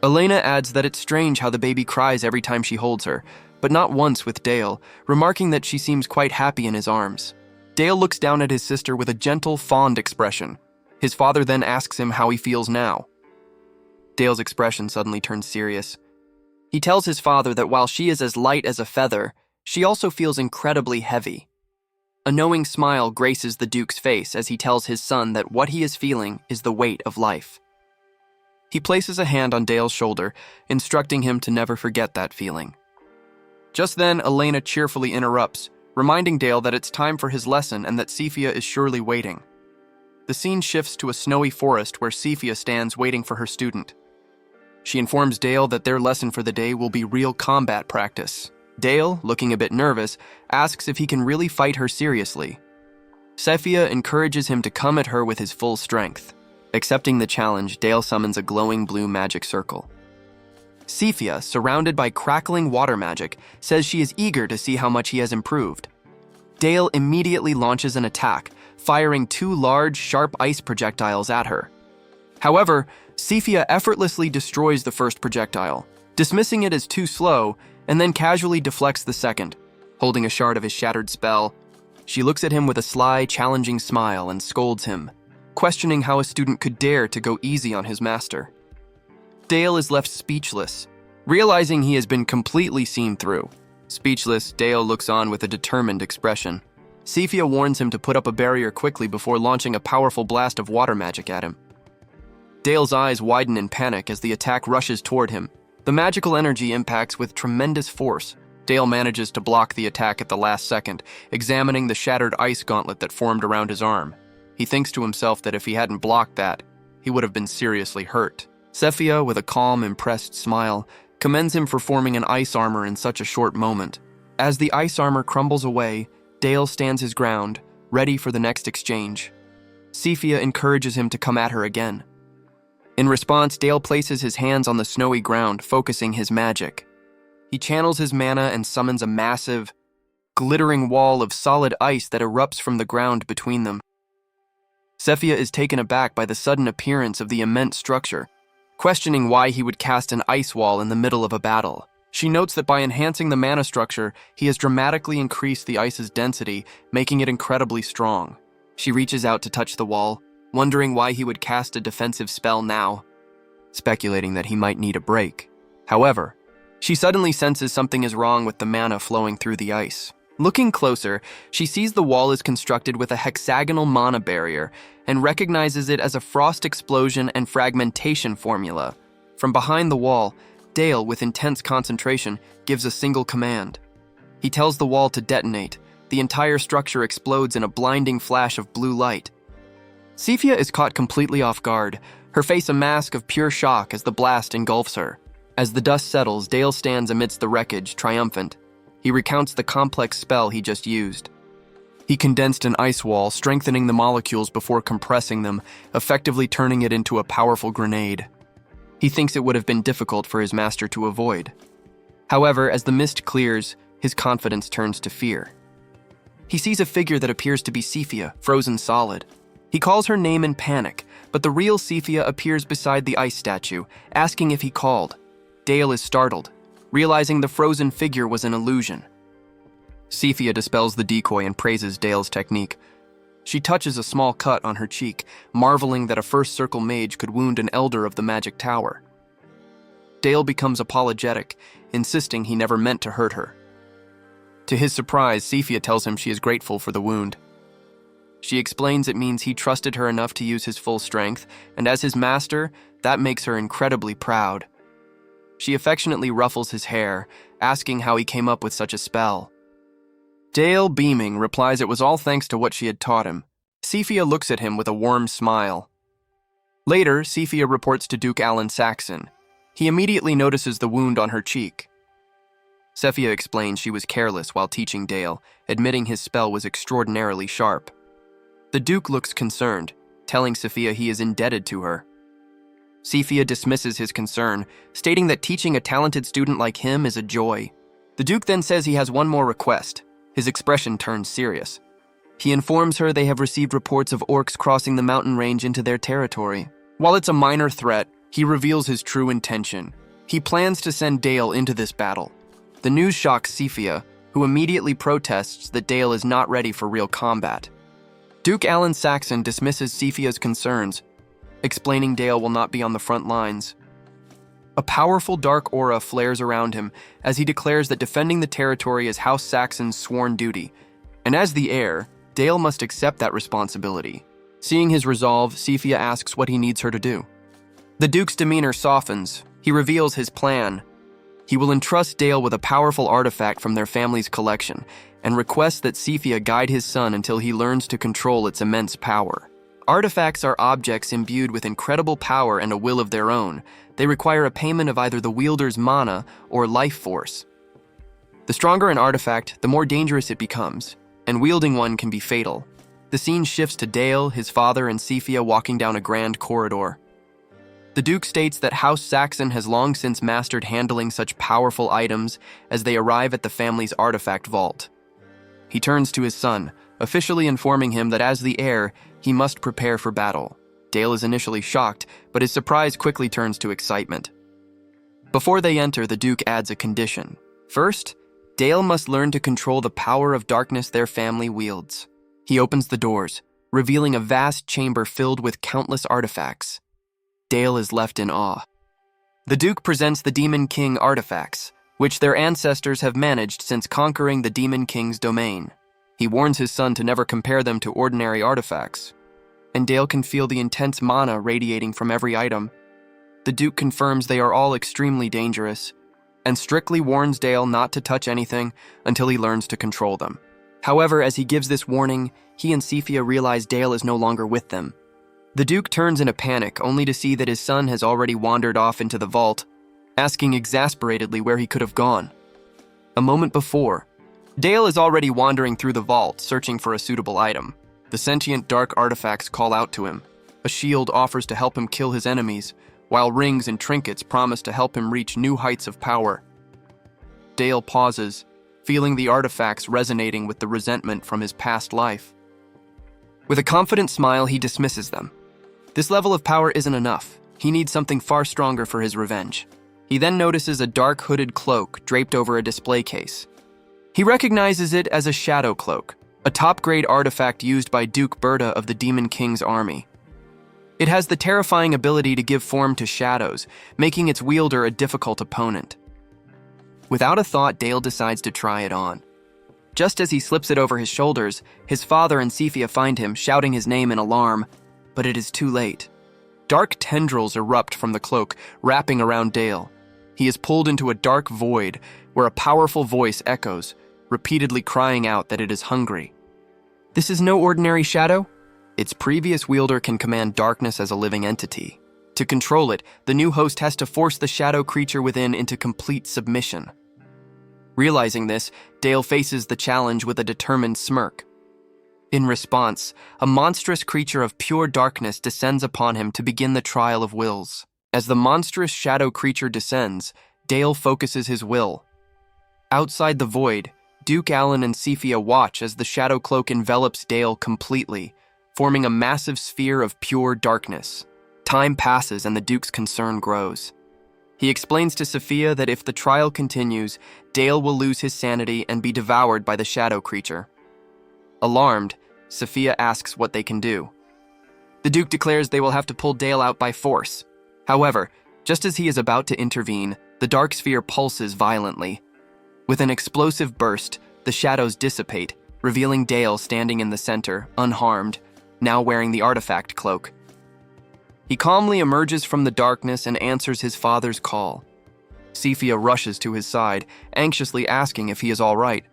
Elena adds that it's strange how the baby cries every time she holds her, but not once with Dale, remarking that she seems quite happy in his arms. Dale looks down at his sister with a gentle, fond expression. His father then asks him how he feels now. Dale's expression suddenly turns serious. He tells his father that while she is as light as a feather, she also feels incredibly heavy. A knowing smile graces the Duke's face as he tells his son that what he is feeling is the weight of life. He places a hand on Dale's shoulder, instructing him to never forget that feeling. Just then, Elena cheerfully interrupts, reminding Dale that it's time for his lesson and that Cephia is surely waiting. The scene shifts to a snowy forest where Cephia stands waiting for her student. She informs Dale that their lesson for the day will be real combat practice. Dale, looking a bit nervous, asks if he can really fight her seriously. Cephia encourages him to come at her with his full strength. Accepting the challenge, Dale summons a glowing blue magic circle. Cephia, surrounded by crackling water magic, says she is eager to see how much he has improved. Dale immediately launches an attack, firing 2 large, sharp ice projectiles at her. However, Cephia effortlessly destroys the first projectile, dismissing it as too slow, and then casually deflects the second, holding a shard of his shattered spell. She looks at him with a sly, challenging smile and scolds him, questioning how a student could dare to go easy on his master. Dale is left speechless, realizing he has been completely seen through. Speechless, Dale looks on with a determined expression. Cephia warns him to put up a barrier quickly before launching a powerful blast of water magic at him. Dale's eyes widen in panic as the attack rushes toward him. The magical energy impacts with tremendous force. Dale manages to block the attack at the last second, examining the shattered ice gauntlet that formed around his arm. He thinks to himself that if he hadn't blocked that, he would have been seriously hurt. Cephia, with a calm, impressed smile, commends him for forming an ice armor in such a short moment. As the ice armor crumbles away, Dale stands his ground, ready for the next exchange. Cephia encourages him to come at her again. In response, Dale places his hands on the snowy ground, focusing his magic. He channels his mana and summons a massive, glittering wall of solid ice that erupts from the ground between them. Cephia is taken aback by the sudden appearance of the immense structure, questioning why he would cast an ice wall in the middle of a battle. She notes that by enhancing the mana structure, he has dramatically increased the ice's density, making it incredibly strong. She reaches out to touch the wall, wondering why he would cast a defensive spell now, speculating that he might need a break. However, she suddenly senses something is wrong with the mana flowing through the ice. Looking closer, she sees the wall is constructed with a hexagonal mana barrier and recognizes it as a frost explosion and fragmentation formula. From behind the wall, Dale, with intense concentration, gives a single command. He tells the wall to detonate. The entire structure explodes in a blinding flash of blue light. Cephia is caught completely off guard, her face a mask of pure shock as the blast engulfs her. As the dust settles, Dale stands amidst the wreckage, triumphant. He recounts the complex spell he just used. He condensed an ice wall, strengthening the molecules before compressing them, effectively turning it into a powerful grenade. He thinks it would have been difficult for his master to avoid. However, as the mist clears, his confidence turns to fear. He sees a figure that appears to be Cephia, frozen solid. He calls her name in panic, but the real Cephia appears beside the ice statue, asking if he called. Dale is startled, realizing the frozen figure was an illusion. Cephia dispels the decoy and praises Dale's technique. She touches a small cut on her cheek, marveling that a first circle mage could wound an elder of the magic tower. Dale becomes apologetic, insisting he never meant to hurt her. To his surprise, Cephia tells him she is grateful for the wound. She explains it means he trusted her enough to use his full strength, and as his master, that makes her incredibly proud. She affectionately ruffles his hair, asking how he came up with such a spell. Dale, beaming, replies it was all thanks to what she had taught him. Cephia looks at him with a warm smile. Later, Cephia reports to Duke Alan Saxon. He immediately notices the wound on her cheek. Cephia explains she was careless while teaching Dale, admitting his spell was extraordinarily sharp. The Duke looks concerned, telling Cephia he is indebted to her. Cephia dismisses his concern, stating that teaching a talented student like him is a joy. The Duke then says he has one more request. His expression turns serious. He informs her they have received reports of orcs crossing the mountain range into their territory. While it's a minor threat, he reveals his true intention. He plans to send Dale into this battle. The news shocks Cephia, who immediately protests that Dale is not ready for real combat. Duke Alan Saxon dismisses Cephia's concerns, explaining Dale will not be on the front lines. A powerful dark aura flares around him as he declares that defending the territory is House Saxon's sworn duty, and as the heir, Dale must accept that responsibility. Seeing his resolve, Sephia asks what he needs her to do. The Duke's demeanor softens. He reveals his plan. He will entrust Dale with a powerful artifact from their family's collection and requests that Sephia guide his son until he learns to control its immense power. Artifacts are objects imbued with incredible power and a will of their own. They require a payment of either the wielder's mana or life force. The stronger an artifact, the more dangerous it becomes, and wielding one can be fatal. The scene shifts to Dale, his father, and Sephia walking down a grand corridor. The Duke states that House Saxon has long since mastered handling such powerful items as they arrive at the family's artifact vault. He turns to his son, officially informing him that as the heir, he must prepare for battle. Dale is initially shocked, but his surprise quickly turns to excitement. Before they enter, the Duke adds a condition. First, Dale must learn to control the power of darkness their family wields. He opens the doors, revealing a vast chamber filled with countless artifacts. Dale is left in awe. The Duke presents the Demon King artifacts, which their ancestors have managed since conquering the Demon King's domain. He warns his son to never compare them to ordinary artifacts, and Dale can feel the intense mana radiating from every item. The Duke confirms they are all extremely dangerous, and strictly warns Dale not to touch anything until he learns to control them. However, as he gives this warning, he and Sephia realize Dale is no longer with them. The Duke turns in a panic, only to see that his son has already wandered off into the vault, asking exasperatedly where he could have gone. A moment before, Dale is already wandering through the vault, searching for a suitable item. The sentient dark artifacts call out to him. A shield offers to help him kill his enemies, while rings and trinkets promise to help him reach new heights of power. Dale pauses, feeling the artifacts resonating with the resentment from his past life. With a confident smile, he dismisses them. This level of power isn't enough. He needs something far stronger for his revenge. He then notices a dark hooded cloak draped over a display case. He recognizes it as a shadow cloak, a top-grade artifact used by Duke Berta of the Demon King's army. It has the terrifying ability to give form to shadows, making its wielder a difficult opponent. Without a thought, Dale decides to try it on. Just as he slips it over his shoulders, his father and Sephia find him, shouting his name in alarm, but it is too late. Dark tendrils erupt from the cloak, wrapping around Dale. He is pulled into a dark void where a powerful voice echoes, repeatedly crying out that it is hungry. This is no ordinary shadow. Its previous wielder can command darkness as a living entity. To control it, the new host has to force the shadow creature within into complete submission. Realizing this, Dale faces the challenge with a determined smirk. In response, a monstrous creature of pure darkness descends upon him to begin the trial of wills. As the monstrous shadow creature descends, Dale focuses his will. Outside the void, Duke Allen and Sephia watch as the shadow cloak envelops Dale completely, forming a massive sphere of pure darkness. Time passes and the Duke's concern grows. He explains to Sephia that if the trial continues, Dale will lose his sanity and be devoured by the shadow creature. Alarmed, Sephia asks what they can do. The Duke declares they will have to pull Dale out by force. However, just as he is about to intervene, the dark sphere pulses violently. With an explosive burst, the shadows dissipate, revealing Dale standing in the center, unharmed, now wearing the artifact cloak. He calmly emerges from the darkness and answers his father's call. Sephia rushes to his side, anxiously asking if he is all right.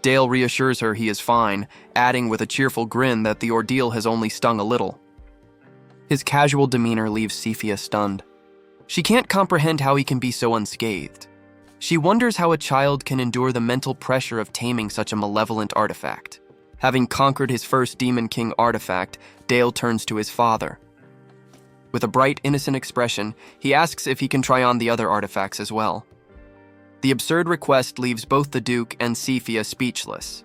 Dale reassures her he is fine, adding with a cheerful grin that the ordeal has only stung a little. His casual demeanor leaves Sephia stunned. She can't comprehend how he can be so unscathed. She wonders how a child can endure the mental pressure of taming such a malevolent artifact. Having conquered his first Demon King artifact, Dale turns to his father. With a bright, innocent expression, he asks if he can try on the other artifacts as well. The absurd request leaves both the Duke and Sephia speechless.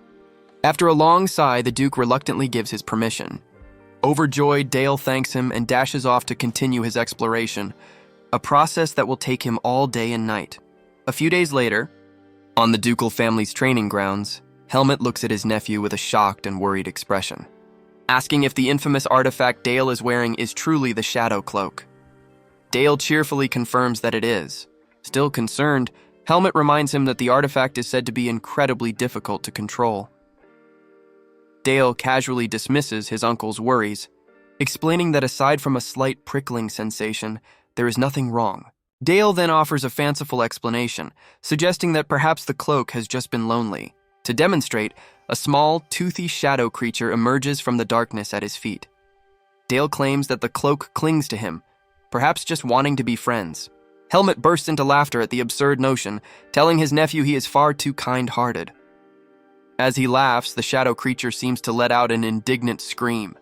After a long sigh, the Duke reluctantly gives his permission. Overjoyed, Dale thanks him and dashes off to continue his exploration, a process that will take him all day and night. A few days later, on the ducal family's training grounds, Helmut looks at his nephew with a shocked and worried expression, asking if the infamous artifact Dale is wearing is truly the shadow cloak. Dale cheerfully confirms that it is. Still concerned, Helmut reminds him that the artifact is said to be incredibly difficult to control. Dale casually dismisses his uncle's worries, explaining that aside from a slight prickling sensation, there is nothing wrong. Dale then offers a fanciful explanation, suggesting that perhaps the cloak has just been lonely. To demonstrate, a small, toothy shadow creature emerges from the darkness at his feet. Dale claims that the cloak clings to him, perhaps just wanting to be friends. Helmet bursts into laughter at the absurd notion, telling his nephew he is far too kind-hearted. As he laughs, the shadow creature seems to let out an indignant scream.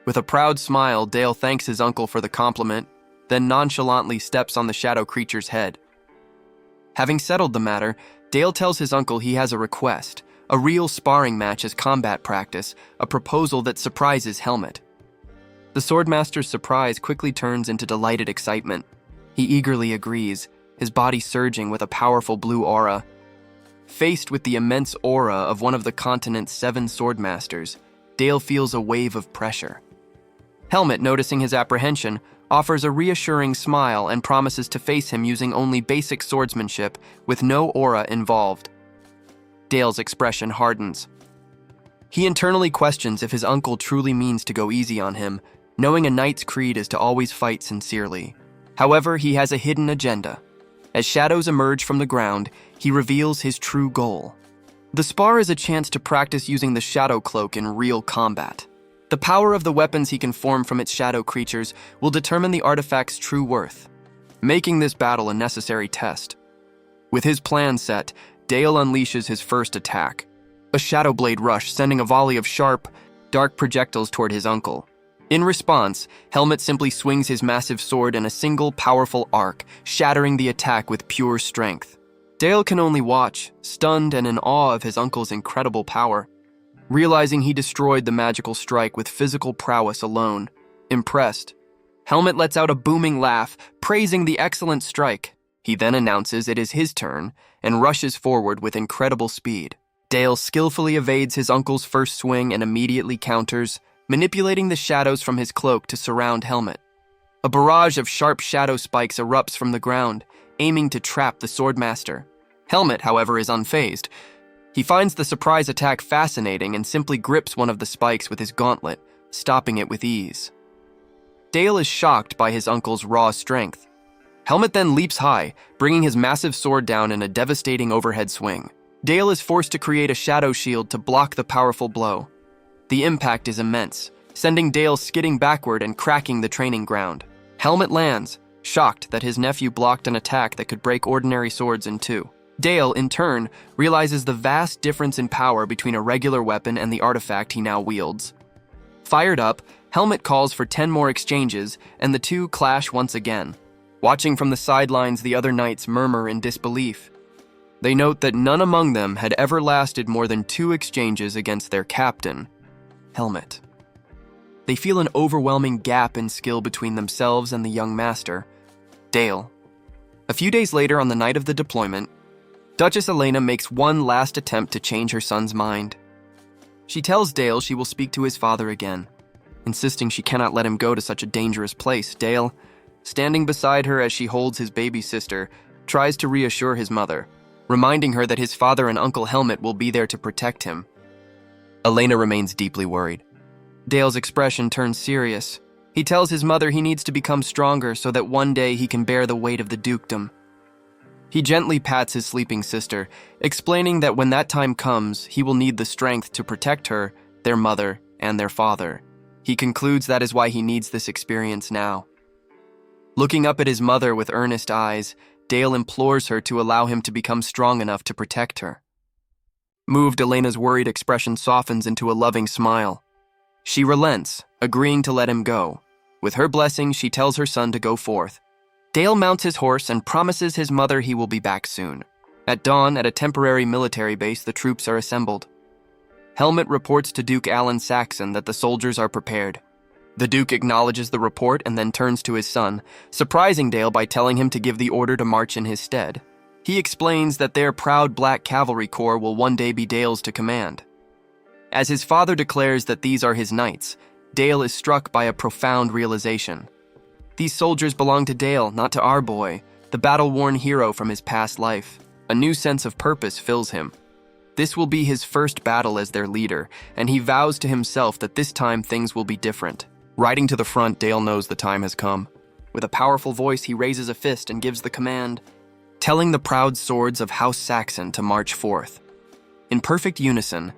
With a proud smile, Dale thanks his uncle for the compliment, then nonchalantly steps on the shadow creature's head. Having settled the matter, Dale tells his uncle he has a request, a real sparring match as combat practice, a proposal that surprises Helmet. The Swordmaster's surprise quickly turns into delighted excitement. He eagerly agrees, his body surging with a powerful blue aura. Faced with the immense aura of one of the continent's 7 Swordmasters, Dale feels a wave of pressure. Helmet, noticing his apprehension, offers a reassuring smile and promises to face him using only basic swordsmanship with no aura involved. Dale's expression hardens. He internally questions if his uncle truly means to go easy on him, knowing a knight's creed is to always fight sincerely. However, he has a hidden agenda. As shadows emerge from the ground, he reveals his true goal. The spar is a chance to practice using the shadow cloak in real combat. The power of the weapons he can form from its shadow creatures will determine the artifact's true worth, making this battle a necessary test. With his plan set, Dale unleashes his first attack, a shadow blade rush sending a volley of sharp, dark projectiles toward his uncle. In response, Helmet simply swings his massive sword in a single powerful arc, shattering the attack with pure strength. Dale can only watch, stunned and in awe of his uncle's incredible power. Realizing he destroyed the magical strike with physical prowess alone, impressed, Helmet lets out a booming laugh, praising the excellent strike. He then announces it is his turn and rushes forward with incredible speed. Dale skillfully evades his uncle's first swing and immediately counters, manipulating the shadows from his cloak to surround Helmet. A barrage of sharp shadow spikes erupts from the ground, aiming to trap the Swordmaster. Helmet, however, is unfazed. He finds the surprise attack fascinating and simply grips one of the spikes with his gauntlet, stopping it with ease. Dale is shocked by his uncle's raw strength. Helmet then leaps high, bringing his massive sword down in a devastating overhead swing. Dale is forced to create a shadow shield to block the powerful blow. The impact is immense, sending Dale skidding backward and cracking the training ground. Helmet lands, shocked that his nephew blocked an attack that could break ordinary swords in two. Dale, in turn, realizes the vast difference in power between a regular weapon and the artifact he now wields. Fired up, Helmet calls for 10 more exchanges, and the two clash once again. Watching from the sidelines, the other knights murmur in disbelief. They note that none among them had ever lasted more than 2 exchanges against their captain, Helmet. They feel an overwhelming gap in skill between themselves and the young master, Dale. A few days later, on the night of the deployment, Duchess Elena makes one last attempt to change her son's mind. She tells Dale she will speak to his father again, insisting she cannot let him go to such a dangerous place. Dale, standing beside her as she holds his baby sister, tries to reassure his mother, reminding her that his father and Uncle Helmet will be there to protect him. Elena remains deeply worried. Dale's expression turns serious. He tells his mother he needs to become stronger so that one day he can bear the weight of the dukedom. He gently pats his sleeping sister, explaining that when that time comes, he will need the strength to protect her, their mother, and their father. He concludes that is why he needs this experience now. Looking up at his mother with earnest eyes, Dale implores her to allow him to become strong enough to protect her. Moved, Elena's worried expression softens into a loving smile. She relents, agreeing to let him go. With her blessing, she tells her son to go forth. Dale mounts his horse and promises his mother he will be back soon. At dawn, at a temporary military base, the troops are assembled. Helmet reports to Duke Alan Saxon that the soldiers are prepared. The Duke acknowledges the report and then turns to his son, surprising Dale by telling him to give the order to march in his stead. He explains that their proud Black Cavalry Corps will one day be Dale's to command. As his father declares that these are his knights, Dale is struck by a profound realization. These soldiers belong to Dale, not to our boy, the battle-worn hero from his past life. A new sense of purpose fills him. This will be his first battle as their leader, and he vows to himself that this time things will be different. Riding to the front, Dale knows the time has come. With a powerful voice, he raises a fist and gives the command, telling the proud swords of House Saxon to march forth. In perfect unison,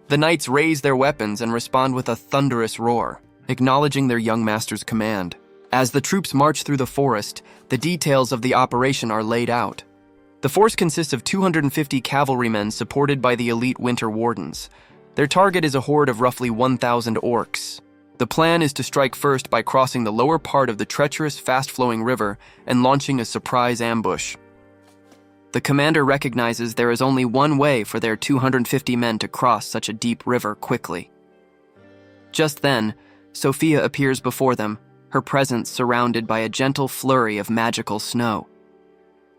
the knights raise their weapons and respond with a thunderous roar, acknowledging their young master's command. As the troops march through the forest, the details of the operation are laid out. The force consists of 250 cavalrymen supported by the elite winter wardens. Their target is a horde of roughly 1,000 orcs. The plan is to strike first by crossing the lower part of the treacherous, fast-flowing river and launching a surprise ambush. The commander recognizes there is only one way for their 250 men to cross such a deep river quickly. Just then, Sophia appears before them, her presence surrounded by a gentle flurry of magical snow.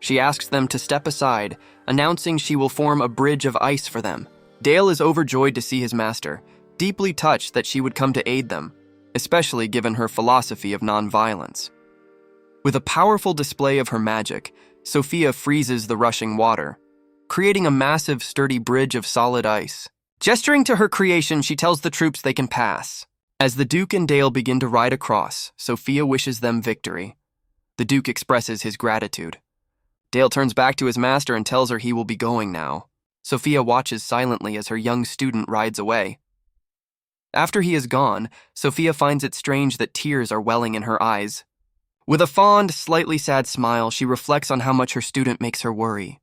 She asks them to step aside, announcing she will form a bridge of ice for them. Dale is overjoyed to see his master, deeply touched that she would come to aid them, especially given her philosophy of nonviolence. With a powerful display of her magic, Sophia freezes the rushing water, creating a massive, sturdy bridge of solid ice. Gesturing to her creation, she tells the troops they can pass. As the Duke and Dale begin to ride across, Sophia wishes them victory. The Duke expresses his gratitude. Dale turns back to his master and tells her he will be going now. Sophia watches silently as her young student rides away. After he is gone, Sophia finds it strange that tears are welling in her eyes. With a fond, slightly sad smile, she reflects on how much her student makes her worry.